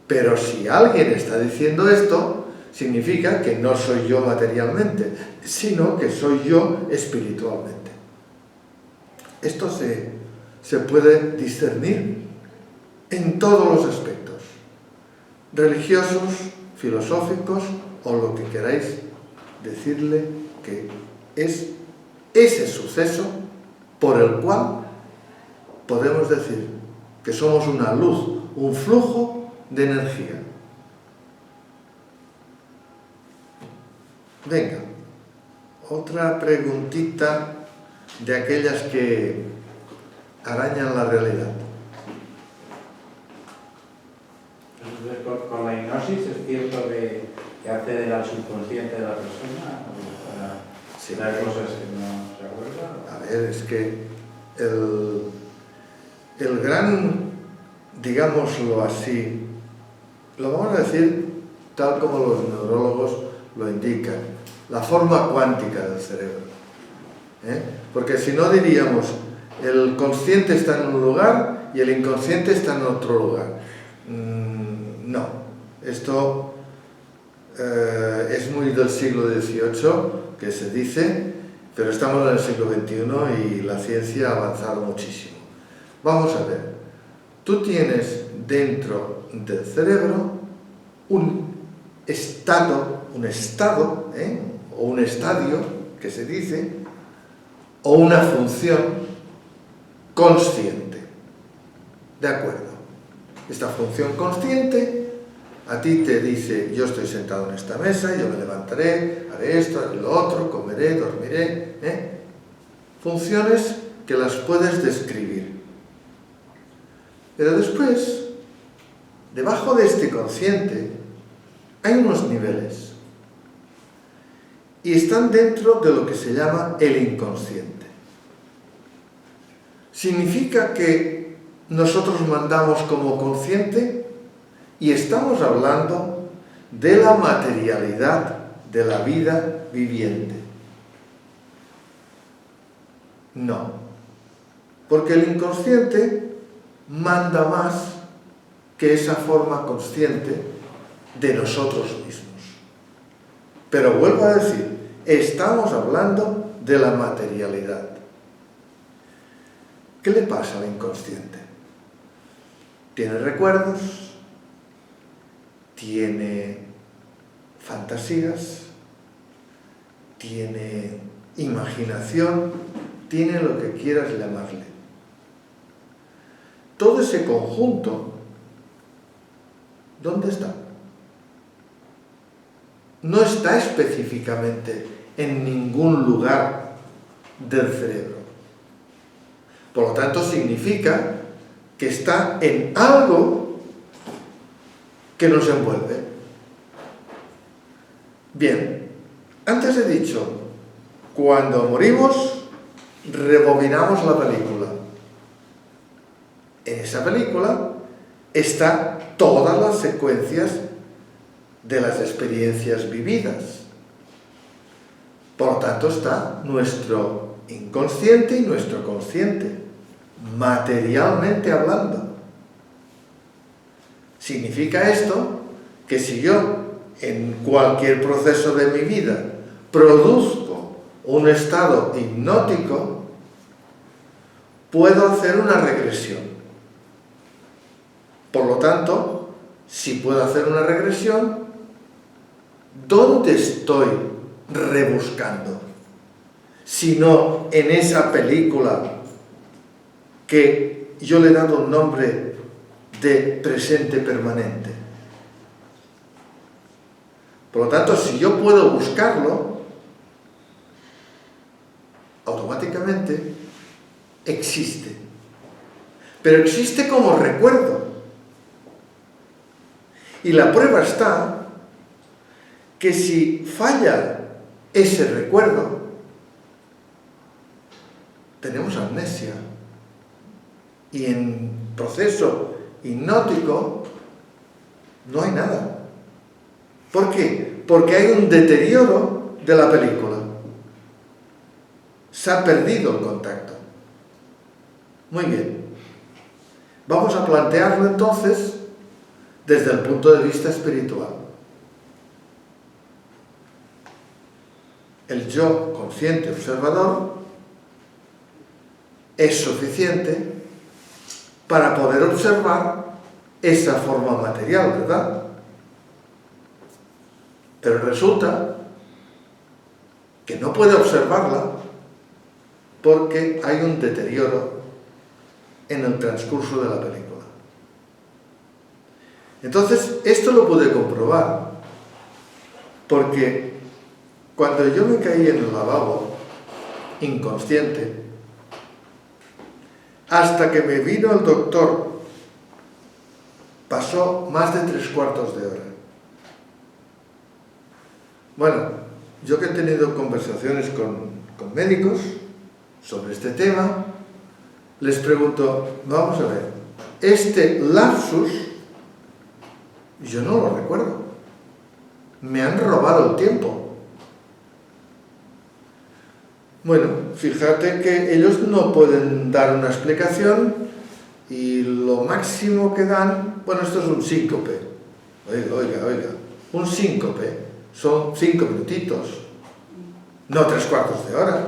Pero si alguien está diciendo esto, significa que no soy yo materialmente, sino que soy yo espiritualmente. Esto se puede discernir en todos los aspectos, religiosos, filosóficos o lo que queráis decirle que es ese suceso por el cual podemos decir que somos una luz, un flujo de energía. Venga, otra preguntita de aquellas que arañan la realidad. Entonces, con la hipnosis es cierto que accede al subconsciente de la persona para Sí. dar cosas que no se acuerdan. A ver, es que el gran, digámoslo así, lo vamos a decir tal como los neurólogos lo indican, la forma cuántica del cerebro. Porque si no diríamos, el consciente está en un lugar y el inconsciente está en otro lugar. No, esto es muy del siglo XVIII, que se dice, pero estamos en el siglo XXI y la ciencia ha avanzado muchísimo. Vamos a ver, tú tienes dentro del cerebro un estado, o un estadio, que se dice, o una función consciente. ¿De acuerdo? Esta función consciente a ti te dice, yo estoy sentado en esta mesa, yo me levantaré, haré esto, haré lo otro, comeré, dormiré. Funciones que las puedes describir. Pero después, debajo de este consciente, hay unos niveles. Y están dentro de lo que se llama el inconsciente. Significa que nosotros mandamos como consciente y estamos hablando de la materialidad de la vida viviente. No, porque el inconsciente manda más que esa forma consciente de nosotros mismos. Pero vuelvo a decir, estamos hablando de la materialidad. ¿Qué le pasa al inconsciente? Tiene recuerdos, tiene fantasías, tiene imaginación, tiene lo que quieras llamarle. Todo ese conjunto, ¿dónde está? No está específicamente en ningún lugar del cerebro. Por lo tanto, significa que está en algo que nos envuelve. Bien, antes he dicho, cuando morimos, rebobinamos la película. En esa película están todas las secuencias de las experiencias vividas. Por lo tanto, está nuestro inconsciente y nuestro consciente, materialmente hablando. Significa esto que si yo en cualquier proceso de mi vida produzco un estado hipnótico, puedo hacer una regresión. Por lo tanto, si puedo hacer una regresión, ¿dónde estoy rebuscando? Sino en esa película que yo le he dado un nombre de presente permanente. Por lo tanto, si yo puedo buscarlo, automáticamente existe. Pero existe como recuerdo. Y la prueba está que si falla ese recuerdo, tenemos amnesia. Y en proceso hipnótico no hay nada. ¿Por qué? Porque hay un deterioro de la película. Se ha perdido el contacto. Muy bien. Vamos a plantearlo entonces desde el punto de vista espiritual. El yo consciente observador es suficiente para poder observar esa forma material, ¿verdad? Pero resulta que no puede observarla porque hay un deterioro en el transcurso de la película. Entonces, esto lo pude comprobar porque cuando yo me caí en el lavabo, inconsciente, hasta que me vino el doctor, pasó más de 3/4 de hora. Bueno, yo que he tenido conversaciones con médicos sobre este tema, les pregunto, vamos a ver, este lapsus, yo no lo recuerdo. Me han robado el tiempo. Bueno, fíjate que ellos no pueden dar una explicación y lo máximo que dan, bueno, esto es un síncope. Oiga, un síncope son 5 minutitos, no 3/4 de hora.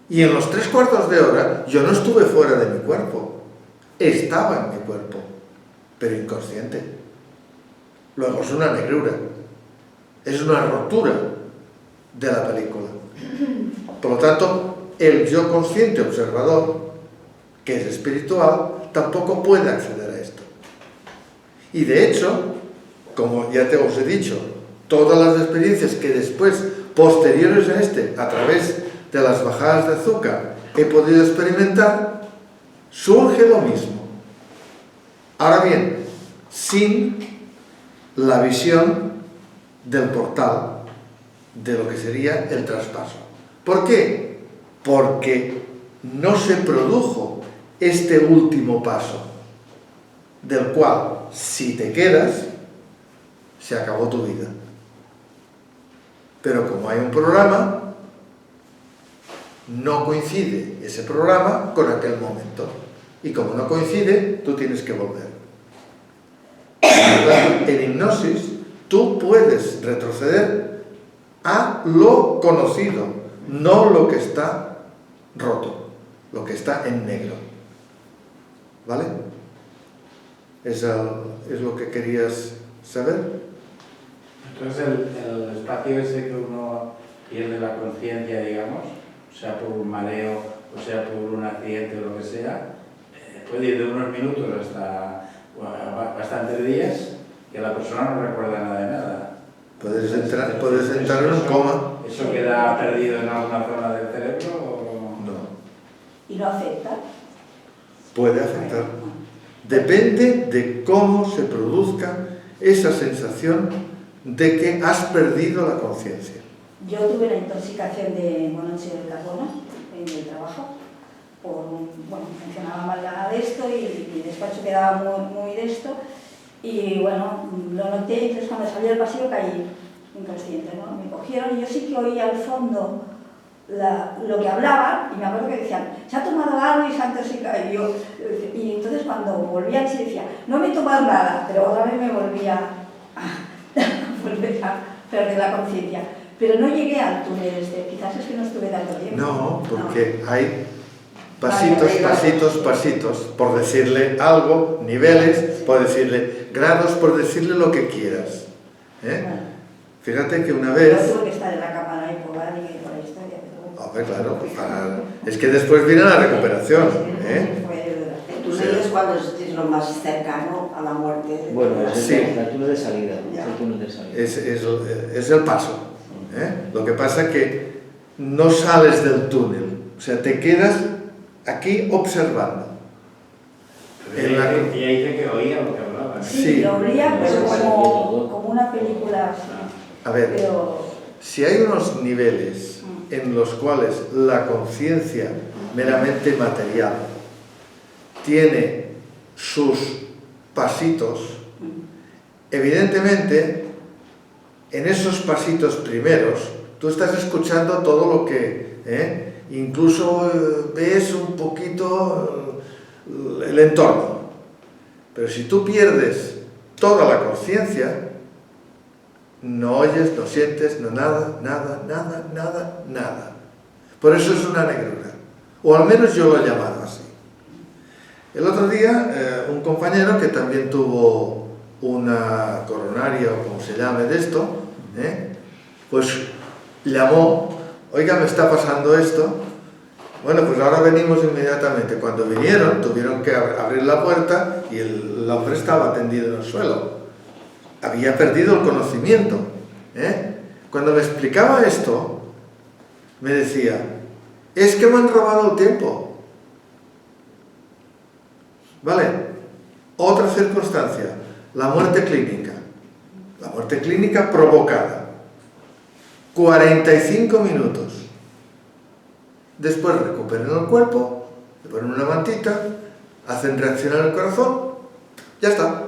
Y en los 3/4 de hora yo no estuve fuera de mi cuerpo, estaba en mi cuerpo, pero inconsciente. Luego es una negrura, es una rotura de la película. Por lo tanto, el yo consciente observador, que es espiritual, tampoco puede acceder a esto. Y de hecho, como ya te os he dicho, todas las experiencias que después, posteriores a a través de las bajadas de azúcar, he podido experimentar, surge lo mismo. Ahora bien, sin la visión del portal, de lo que sería el traspaso. ¿Por qué? Porque no se produjo este último paso, del cual, si te quedas, se acabó tu vida. Pero como hay un programa, no coincide ese programa con aquel momento. Y como no coincide, tú tienes que volver. En hipnosis, tú puedes retroceder a lo conocido, no lo que está roto, lo que está en negro. ¿Vale? ¿Es lo que querías saber? Entonces el espacio ese que uno pierde la conciencia, digamos, sea por un mareo, o sea por un accidente o lo que sea, puede ir de unos minutos hasta bastantes días que la persona no recuerda nada de nada. Puedes entrar en un coma. ¿Eso queda perdido en alguna zona del cerebro o No. ¿Y no afecta? Puede afectar. Depende de cómo se produzca esa sensación de que has perdido la conciencia. Yo tuve la intoxicación de monóxido de carbono en el trabajo. Funcionaba mal nada de esto y mi despacho quedaba muy de esto. Y bueno, lo noté, y entonces cuando salí al pasillo caí inconsciente, ¿no? Me cogieron y yo sí que oía al fondo lo que hablaban y me acuerdo que decían, se ha tomado algo y se ha intoxicado. Y entonces cuando volvían se decía, no me he tomado nada, pero otra vez me volvía a perder la conciencia. Pero no llegué al túnel quizás es que no estuve tanto tiempo. No, porque hay pasitos, por decirle algo, niveles, por decirle grados, por decirle lo que quieras. Bueno. Fíjate que una vez... Yo tuve que estar en la cámara y por ahí por la historia. Hombre, claro, es que después viene la recuperación. El túnel es cuando es lo más cercano a la muerte. Bueno, es el túnel de salida. Es el paso. Lo que pasa es que no sales del túnel, o sea, te quedas aquí observando. ella dice que oía lo que hablaba. Sí, lo oía, pero como una película así. A ver, si hay unos niveles en los cuales la conciencia meramente material tiene sus pasitos, evidentemente en esos pasitos primeros tú estás escuchando todo lo que incluso ves un poquito el entorno. Pero si tú pierdes toda la conciencia, no oyes, no sientes, no nada, nada, nada, nada, nada. Por eso es una negrura. O al menos yo lo he llamado así. El otro día, un compañero que también tuvo una coronaria, o como se llame de esto, pues llamó, oiga, me está pasando esto. Bueno, pues ahora venimos inmediatamente. Cuando vinieron, tuvieron que abrir la puerta y el hombre estaba tendido en el suelo. Había perdido el conocimiento. Cuando me explicaba esto, me decía, es que me han robado el tiempo. ¿Vale? Otra circunstancia, la muerte clínica. La muerte clínica provocada. 45 minutos. Después recuperan el cuerpo, le ponen una mantita, hacen reaccionar el corazón, ya está.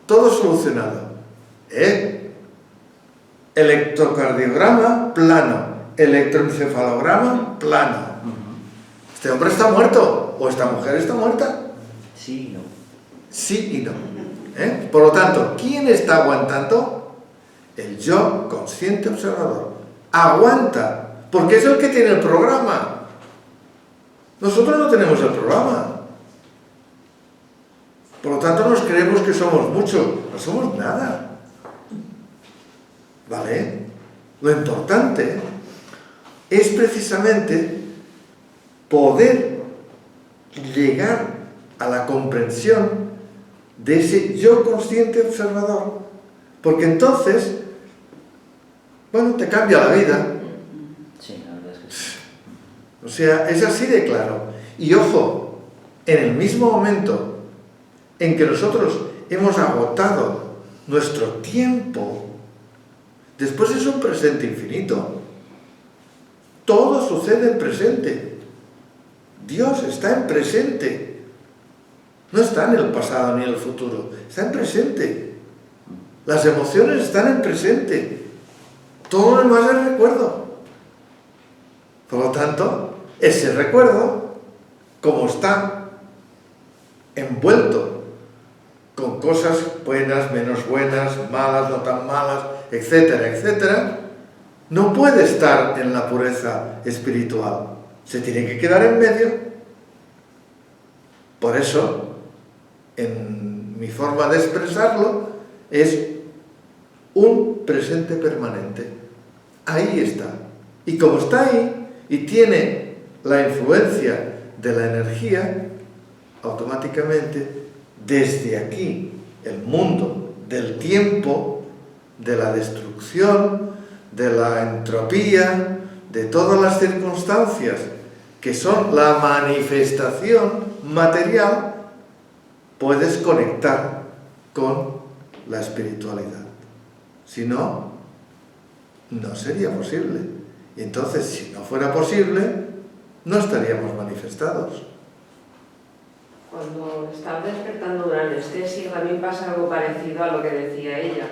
Todo solucionado. Electrocardiograma plano, electroencefalograma plano. Este hombre está muerto, o esta mujer está muerta. Sí y no. Sí y no. Por lo tanto, ¿quién está aguantando? El yo consciente observador. Aguanta, porque es el que tiene el programa. Nosotros no tenemos el programa. Por lo tanto, nos creemos que somos mucho. No somos nada. ¿Vale? Lo importante es precisamente poder llegar a la comprensión de ese yo consciente observador. Porque entonces, bueno, te cambia la vida. Sí, la verdad es que sí. O sea, es así de claro. Y ojo, en el mismo momento en que nosotros hemos agotado nuestro tiempo, después es un presente infinito. Todo sucede en presente. Dios está en presente. No está en el pasado ni en el futuro. Está en presente. Las emociones están en presente. Todo lo demás es recuerdo. Por lo tanto, ese recuerdo, como está envuelto con cosas buenas, menos buenas, malas, no tan malas, etcétera, etcétera, no puede estar en la pureza espiritual. Se tiene que quedar en medio. Por eso, en mi forma de expresarlo, es un presente permanente. Ahí está. Y como está ahí, y tiene la influencia de la energía, automáticamente, desde aquí, el mundo del tiempo, de la destrucción, de la entropía, de todas las circunstancias que son la manifestación material, puedes conectar con la espiritualidad. Si no, no sería posible. Y entonces, si no fuera posible, no estaríamos manifestados. Cuando estás despertando una anestesia también pasa algo parecido a lo que decía ella,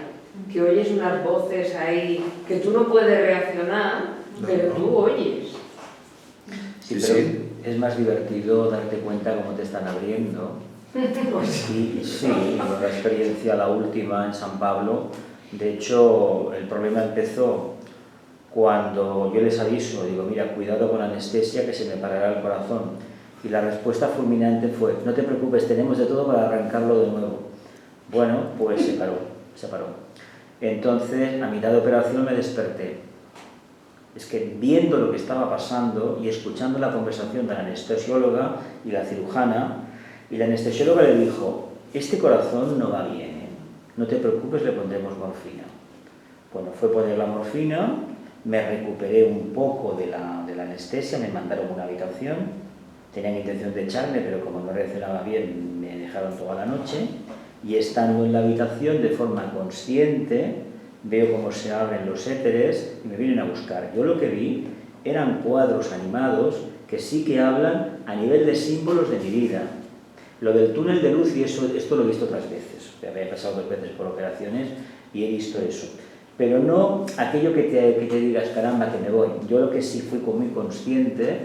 que oyes unas voces ahí que tú no puedes reaccionar, pero tú oyes. Sí, pero es más divertido darte cuenta cómo te están abriendo. Y sí, la experiencia, la última en San Pablo, de hecho, el problema empezó cuando yo les aviso, digo, mira, cuidado con la anestesia que se me parará el corazón. Y la respuesta fulminante fue, no te preocupes, tenemos de todo para arrancarlo de nuevo. Bueno, pues se paró. Entonces, a mitad de operación me desperté. Es que viendo lo que estaba pasando y escuchando la conversación de la anestesióloga y la cirujana, y la anestesióloga le dijo, este corazón no va bien, ¿eh? No te preocupes, le pondremos morfina. Bueno, fue poner la morfina, me recuperé un poco de la anestesia, me mandaron a una habitación, tenían intención de echarme, pero como no reaccionaba bien, me dejaron toda la noche, y estando en la habitación de forma consciente, veo cómo se abren los éteres y me vienen a buscar. Yo lo que vi eran cuadros animados que sí que hablan a nivel de símbolos de mi vida. Lo del túnel de luz, y esto lo he visto otras veces, me he pasado 2 veces por operaciones y he visto eso. Pero no aquello que te digas, caramba, que me voy. Yo lo que sí fui muy consciente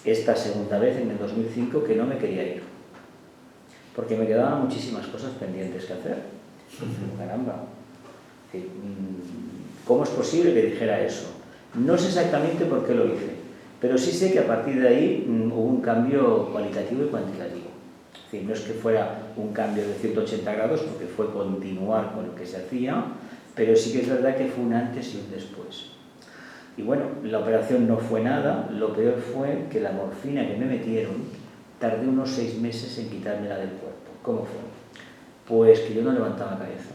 esta segunda vez en el 2005 que no me quería ir, porque me quedaban muchísimas cosas pendientes que hacer. Caramba, ¿cómo es posible que dijera eso? No sé exactamente por qué lo hice, pero sí sé que a partir de ahí hubo un cambio cualitativo y cuantitativo. Es decir, no es que fuera un cambio de 180 grados, porque fue continuar con lo que se hacía, pero sí que es verdad que fue un antes y un después. Y bueno, la operación no fue nada, lo peor fue que la morfina que me metieron, tardé unos 6 meses en quitármela del cuerpo. ¿Cómo fue? Pues que yo no levantaba cabeza.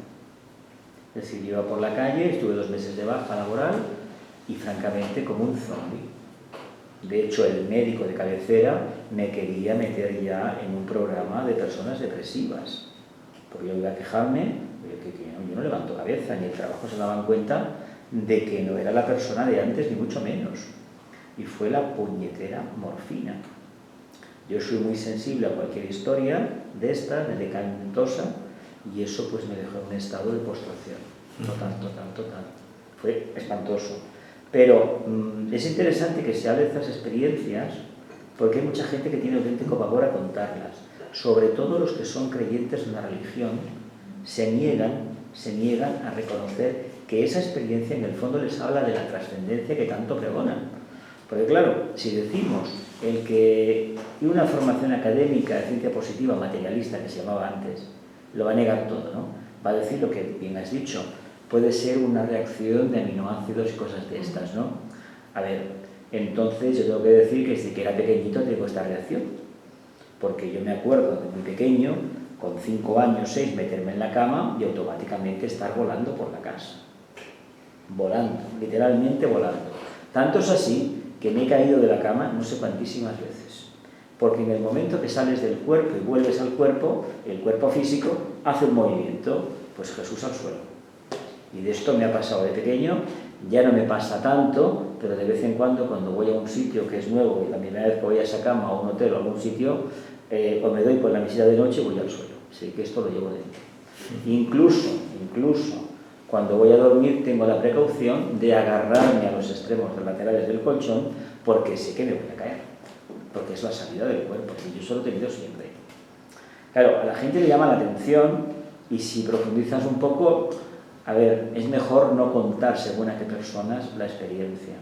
Es decir, yo iba por la calle, estuve 2 meses de baja laboral y francamente como un zombi. De hecho, el médico de cabecera me quería meter ya en un programa de personas depresivas. Porque yo iba a quejarme, yo no levanto cabeza, ni el trabajo se daban cuenta de que no era la persona de antes, ni mucho menos. Y fue la puñetera morfina. Yo soy muy sensible a cualquier historia de esta, medicamentosa, y eso pues me dejó en un estado de postración. Total. Fue espantoso. Pero es interesante que se hable de estas experiencias, porque hay mucha gente que tiene auténtico pavor a contarlas. Sobre todo los que son creyentes en la religión, se niegan a reconocer que esa experiencia en el fondo les habla de la trascendencia que tanto pregonan. Porque claro, si decimos el que una formación académica de ciencia positiva materialista, que se llamaba antes, lo va a negar todo, ¿no? Va a decir lo que bien has dicho, puede ser una reacción de aminoácidos y cosas de estas, ¿no? A ver, entonces yo tengo que decir que desde que era pequeñito tengo esta reacción, porque yo me acuerdo de muy pequeño, con 5 años, 6, meterme en la cama y automáticamente estar volando por la casa. Volando, literalmente volando. Tanto es así que me he caído de la cama no sé cuantísimas veces. Porque en el momento que sales del cuerpo y vuelves al cuerpo, el cuerpo físico hace un movimiento, pues Jesús al suelo. Y de esto me ha pasado de pequeño, ya no me pasa tanto, pero de vez en cuando voy a un sitio que es nuevo, y la primera vez que voy a esa cama, a un hotel o a algún sitio, o me doy por la mesita de noche, voy al suelo. Así que esto lo llevo dentro. Incluso, cuando voy a dormir tengo la precaución de agarrarme a los extremos laterales del colchón, porque sé que me voy a caer, porque es la salida del cuerpo, y yo eso lo he tenido siempre. Claro, a la gente le llama la atención, y si profundizas un poco, a ver, es mejor no contar según a qué personas la experiencia,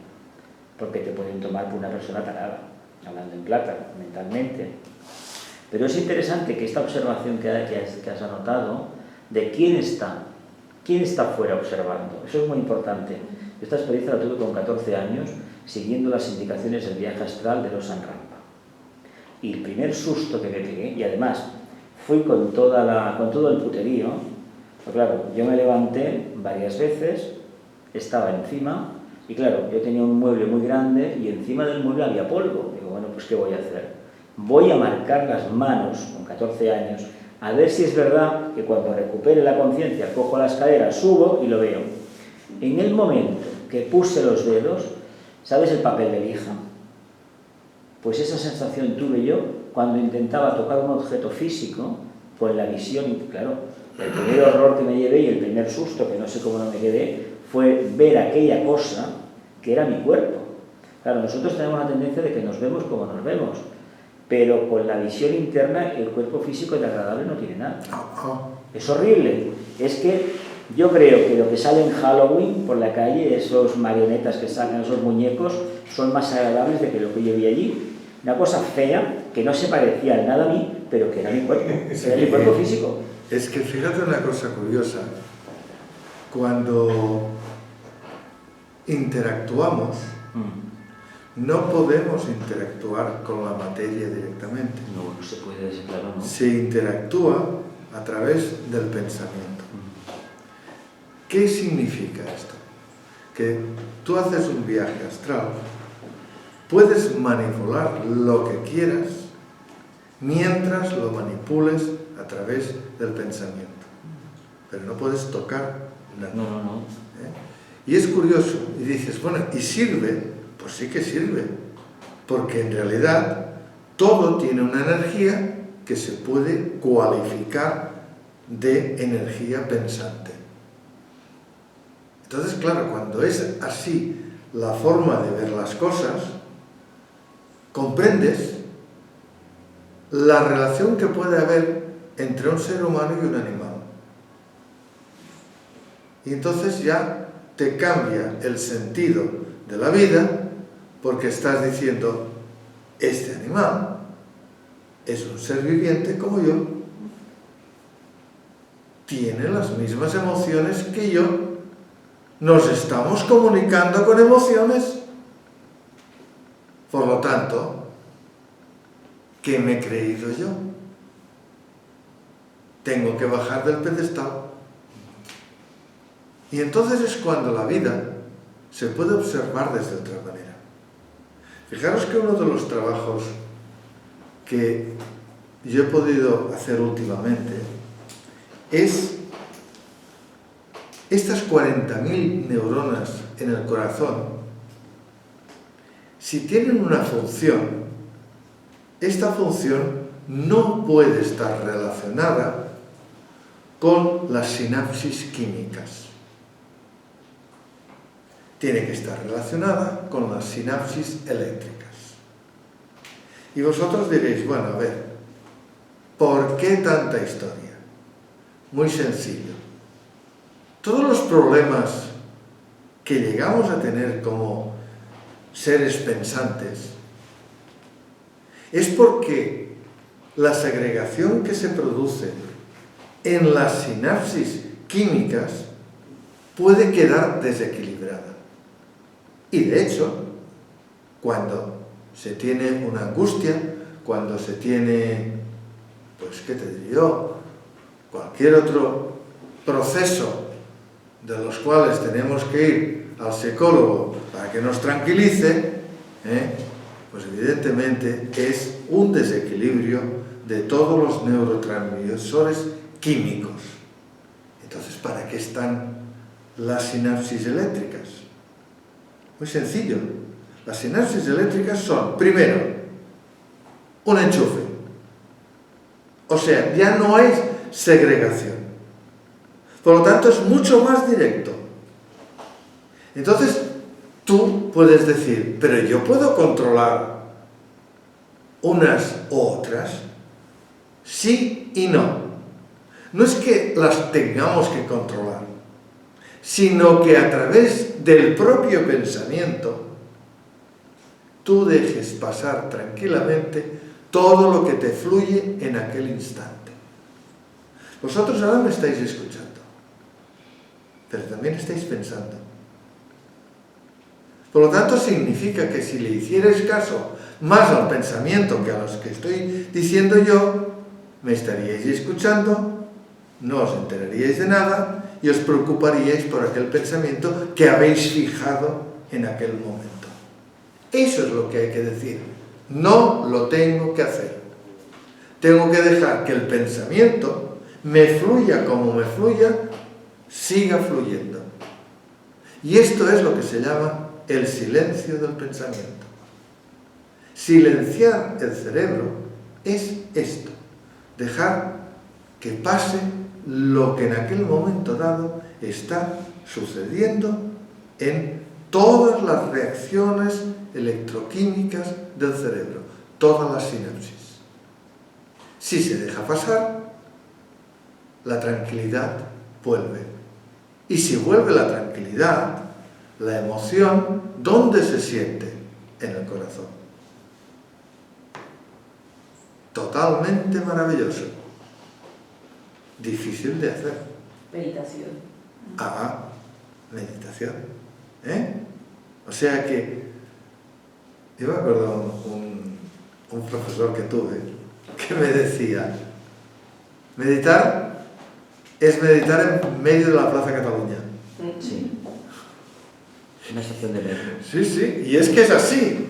porque te pueden tomar por una persona tarada, hablando en plata, mentalmente. Pero es interesante que esta observación que has anotado, de quién está fuera observando, eso es muy importante. Esta experiencia la tuve con 14 años, siguiendo las indicaciones del viaje astral de los San Rampa. Y el primer susto que me pegué, y además fui con todo el puterío, pues claro, yo me levanté varias veces, estaba encima, y claro, yo tenía un mueble muy grande y encima del mueble había polvo. Digo, bueno, pues ¿qué voy a hacer? Voy a marcar las manos, con 14 años, a ver si es verdad que cuando recupere la conciencia cojo la escalera, subo y lo veo. En el momento que puse los dedos, ¿sabes el papel de lija? Pues esa sensación tuve yo cuando intentaba tocar un objeto físico, pues la visión, claro, el primer horror que me llevé y el primer susto, que no sé cómo no me quedé, fue ver aquella cosa que era mi cuerpo. Claro, nosotros tenemos la tendencia de que nos vemos como nos vemos, pero con la visión interna el cuerpo físico de agradable no tiene nada. Es horrible. Es que yo creo que lo que sale en Halloween por la calle, esos marionetas que sacan, esos muñecos, son más agradables de que lo que yo vi allí. Una cosa fea que no se parecía en nada a mí, pero que era mi cuerpo, era mi cuerpo físico. Es que fíjate una cosa curiosa, cuando interactuamos, no podemos interactuar con la materia directamente. No se puede decir, claro, ¿no? Se interactúa a través del pensamiento. ¿Qué significa esto? Que tú haces un viaje astral, puedes manipular lo que quieras mientras lo manipules a través del pensamiento, pero no puedes tocar nada. No. Y es curioso, y dices, bueno, ¿y sirve? Pues sí que sirve, porque en realidad todo tiene una energía que se puede cualificar de energía pensante. Entonces, claro, cuando es así la forma de ver las cosas, comprendes la relación que puede haber entre un ser humano y un animal. Y entonces ya te cambia el sentido de la vida, porque estás diciendo, este animal es un ser viviente como yo, tiene las mismas emociones que yo, nos estamos comunicando con emociones. Por lo tanto, ¿qué me he creído yo? Tengo que bajar del pedestal. Y entonces es cuando la vida se puede observar desde otra manera. Fijaros que uno de los trabajos que yo he podido hacer últimamente es estas 40.000 neuronas en el corazón. Si tienen una función, esta función no puede estar relacionada con las sinapsis químicas. Tiene que estar relacionada con las sinapsis eléctricas. Y vosotros diréis, bueno, a ver, ¿por qué tanta historia? Muy sencillo. Todos los problemas que llegamos a tener como seres pensantes es porque la segregación que se produce en las sinapsis químicas puede quedar desequilibrada. Y de hecho, cuando se tiene una angustia, cuando se tiene, pues, ¿qué te diría yo? Cualquier otro proceso de los cuales tenemos que ir al psicólogo para que nos tranquilice, pues evidentemente es un desequilibrio de todos los neurotransmisores químicos. Entonces, ¿para qué están las sinapsis eléctricas? Muy sencillo. Las sinapsis eléctricas son, primero, un enchufe. O sea, ya no hay segregación. Por lo tanto, es mucho más directo. Entonces, tú puedes decir, pero yo puedo controlar unas u otras, sí y no. No es que las tengamos que controlar, sino que a través del propio pensamiento tú dejes pasar tranquilamente todo lo que te fluye en aquel instante. Vosotros ahora me estáis escuchando, pero también estáis pensando. Por lo tanto, significa que si le hicierais caso más al pensamiento que a los que estoy diciendo yo, me estaríais escuchando, no os enteraríais de nada y os preocuparíais por aquel pensamiento que habéis fijado en aquel momento. Eso es lo que hay que decir. No lo tengo que hacer. Tengo que dejar que el pensamiento me fluya como me fluya, siga fluyendo. Y esto es lo que se llama el silencio del pensamiento. Silenciar el cerebro es esto, dejar que pase lo que en aquel momento dado está sucediendo en todas las reacciones electroquímicas del cerebro, todas las sinapsis. Si se deja pasar, la tranquilidad vuelve. Y si vuelve la tranquilidad, la emoción, ¿dónde se siente? En el corazón. Totalmente maravilloso. Difícil de hacer. Meditación. Meditación. O sea que yo me acuerdo un profesor que tuve que me decía, meditar es meditar en medio de la Plaza Cataluña. Sí. Una estación de metro. Sí, sí, y es que es así.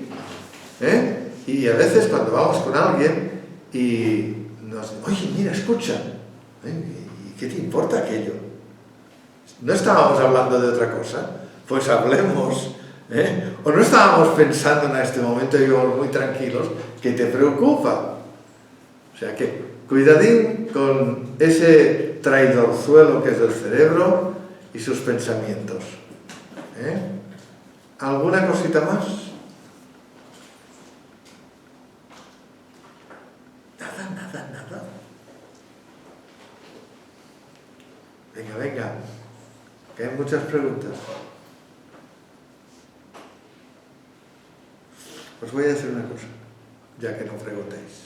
Y a veces cuando vamos con alguien y nos dicen, oye, mira, escucha, ¿y qué te importa aquello? ¿No estábamos hablando de otra cosa? Pues hablemos. O no estábamos pensando en este momento, íbamos muy tranquilos, ¿qué te preocupa? O sea que, cuidadín con ese traidorzuelo que es el cerebro y sus pensamientos. ¿Alguna cosita más? Venga, que hay muchas preguntas. Os voy a decir una cosa, ya que no preguntéis.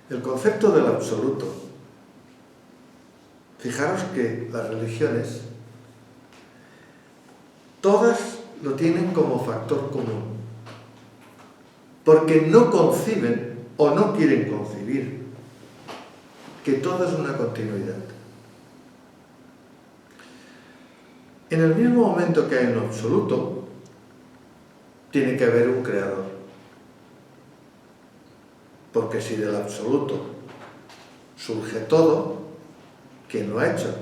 El concepto del absoluto, fijaros que las religiones, todas lo tienen como factor común, porque no conciben o no quieren concebir que todo es una continuidad. En el mismo momento que hay un absoluto, tiene que haber un creador. Porque si del absoluto surge todo, ¿quién lo ha hecho?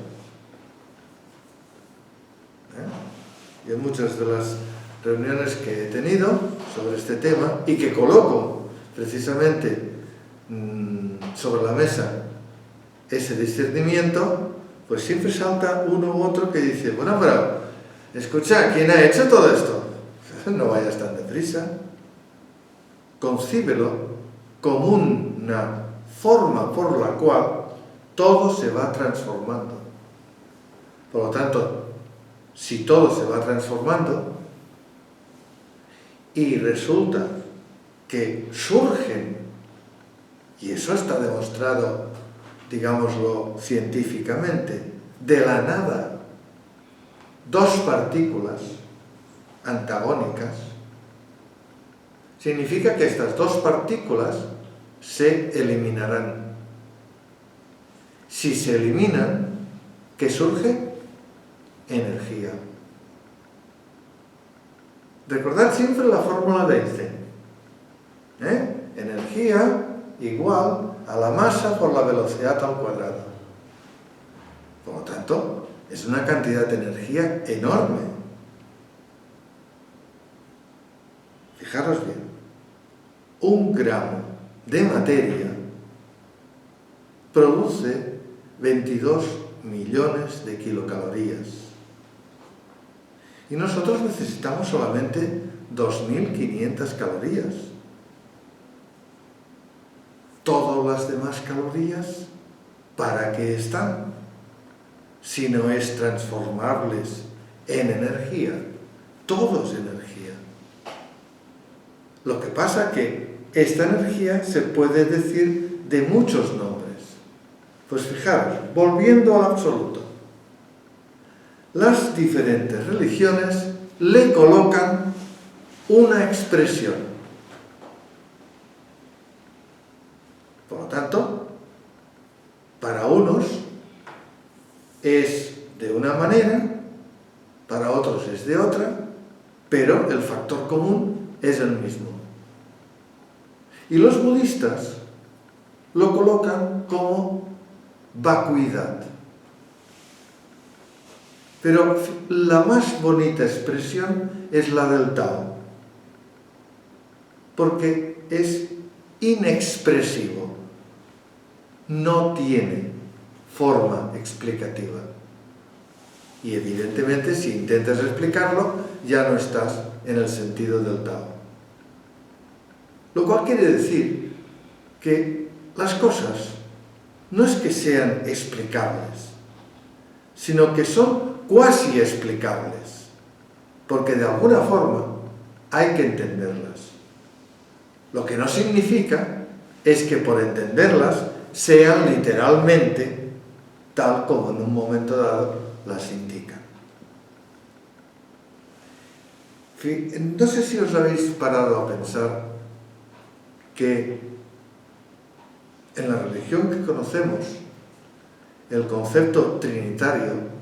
Yo en muchas de las reuniones que he tenido sobre este tema y que coloco precisamente sobre la mesa ese discernimiento, pues siempre salta uno u otro que dice, bueno, pero escucha, ¿quién ha hecho todo esto? No vayas tan deprisa. Concíbelo como una forma por la cual todo se va transformando. Por lo tanto, si todo se va transformando y resulta que surgen, y eso está demostrado, digámoslo científicamente, de la nada, dos partículas antagónicas, significa que estas dos partículas se eliminarán. Si se eliminan, ¿qué surge? Energía. Recordad siempre la fórmula de Einstein. Energía igual a la masa por la velocidad al cuadrado. Por lo tanto, es una cantidad de energía enorme. Fijaros bien, 1 gramo de materia produce 22 millones de kilocalorías. Y nosotros necesitamos solamente 2.500 calorías. Todas las demás calorías, ¿para qué están? Si no es transformables en energía. Todo es energía. Lo que pasa es que esta energía se puede decir de muchos nombres. Pues fijaros, volviendo al absoluto, las diferentes religiones le colocan una expresión. Por lo tanto, para unos es de una manera, para otros es de otra, pero el factor común es el mismo. Y los budistas lo colocan como vacuidad. Pero la más bonita expresión es la del Tao, porque es inexpresivo, no tiene forma explicativa. Y evidentemente si intentas explicarlo, ya no estás en el sentido del Tao. Lo cual quiere decir que las cosas no es que sean explicables, sino que son cuasi explicables, porque de alguna forma hay que entenderlas. Lo que no significa es que por entenderlas sean literalmente tal como en un momento dado las indican. No sé si os habéis parado a pensar que en la religión que conocemos el concepto trinitario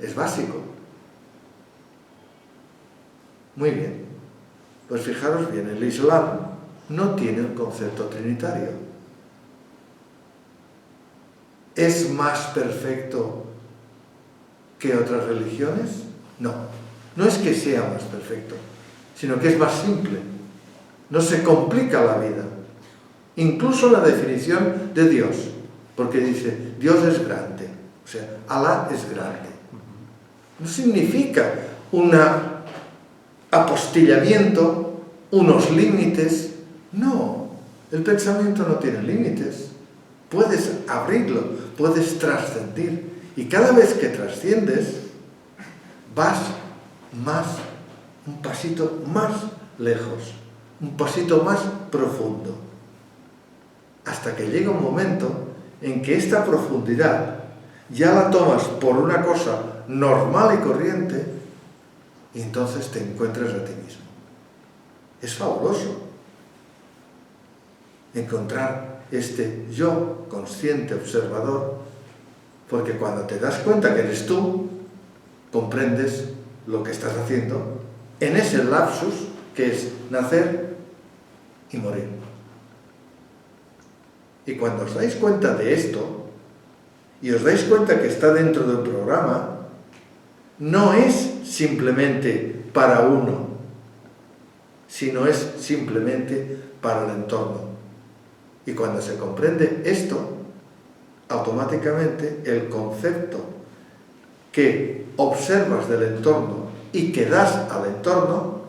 es básico. Muy bien, pues fijaros bien, el Islam no tiene el concepto trinitario. ¿Es más perfecto que otras religiones? No, no es que sea más perfecto, sino que es más simple. No se complica la vida. Incluso la definición de Dios, porque dice, Dios es grande, o sea, Alá es grande. No significa un apostillamiento, unos límites. No, el pensamiento no tiene límites. Puedes abrirlo, puedes trascender. Y cada vez que trasciendes, vas un pasito más lejos, un pasito más profundo, hasta que llega un momento en que esta profundidad ya la tomas por una cosa normal y corriente, y entonces te encuentras a ti mismo. Es fabuloso encontrar este yo consciente, observador, porque cuando te das cuenta que eres tú, comprendes lo que estás haciendo en ese lapsus que es nacer y morir. Y cuando os dais cuenta de esto, y os dais cuenta que está dentro del programa, no es simplemente para uno, sino es simplemente para el entorno. Y cuando se comprende esto, automáticamente el concepto que observas del entorno y que das al entorno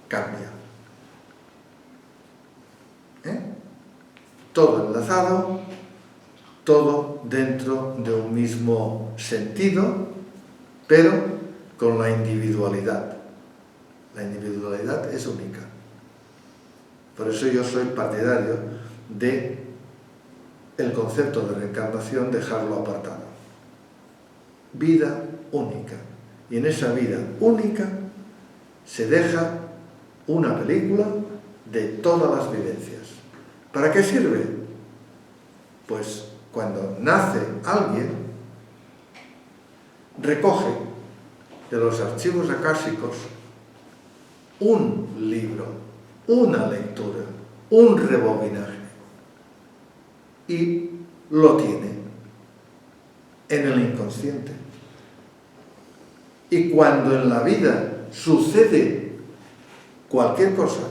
cambia. Todo enlazado, todo dentro de un mismo sentido, pero con la individualidad. La individualidad es única. Por eso yo soy partidario de el concepto de reencarnación, dejarlo apartado. Vida única. Y en esa vida única se deja una película de todas las vivencias. ¿Para qué sirve? Pues cuando nace alguien, recoge de los archivos akáshicos un libro, una lectura, un rebobinaje, y lo tiene en el inconsciente. Y cuando en la vida sucede cualquier cosa,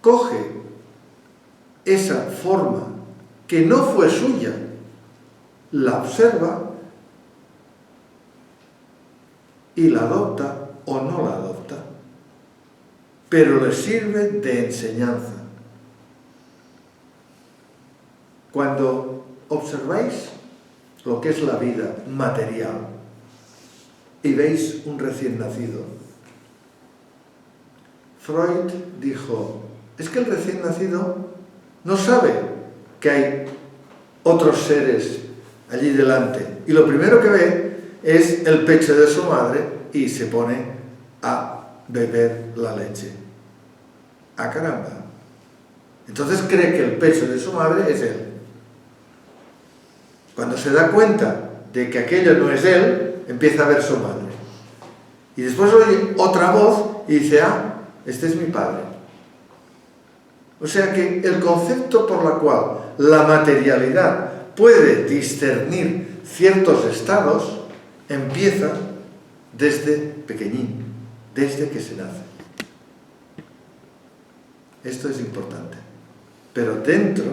coge esa forma que no fue suya, la observa y la adopta o no la adopta, pero le sirve de enseñanza. Cuando observáis lo que es la vida material y veis un recién nacido, Freud dijo, es que el recién nacido no sabe que hay otros seres allí delante, y lo primero que ve es el pecho de su madre y se pone a beber la leche. ¡Ah, caramba! Entonces cree que el pecho de su madre es él. Cuando se da cuenta de que aquello no es él, empieza a ver su madre. Y después oye otra voz y dice, ah, este es mi padre. O sea que el concepto por el cual la materialidad puede discernir ciertos estados empieza desde pequeñín, desde que se nace. Esto es importante. Pero dentro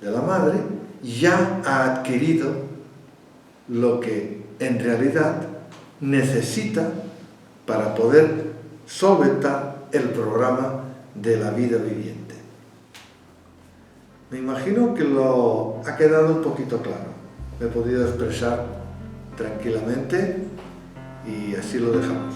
de la madre ya ha adquirido lo que en realidad necesita para poder solventar el programa de la vida viviente. Me imagino que lo ha quedado un poquito claro. Me he podido expresar tranquilamente y así lo dejamos.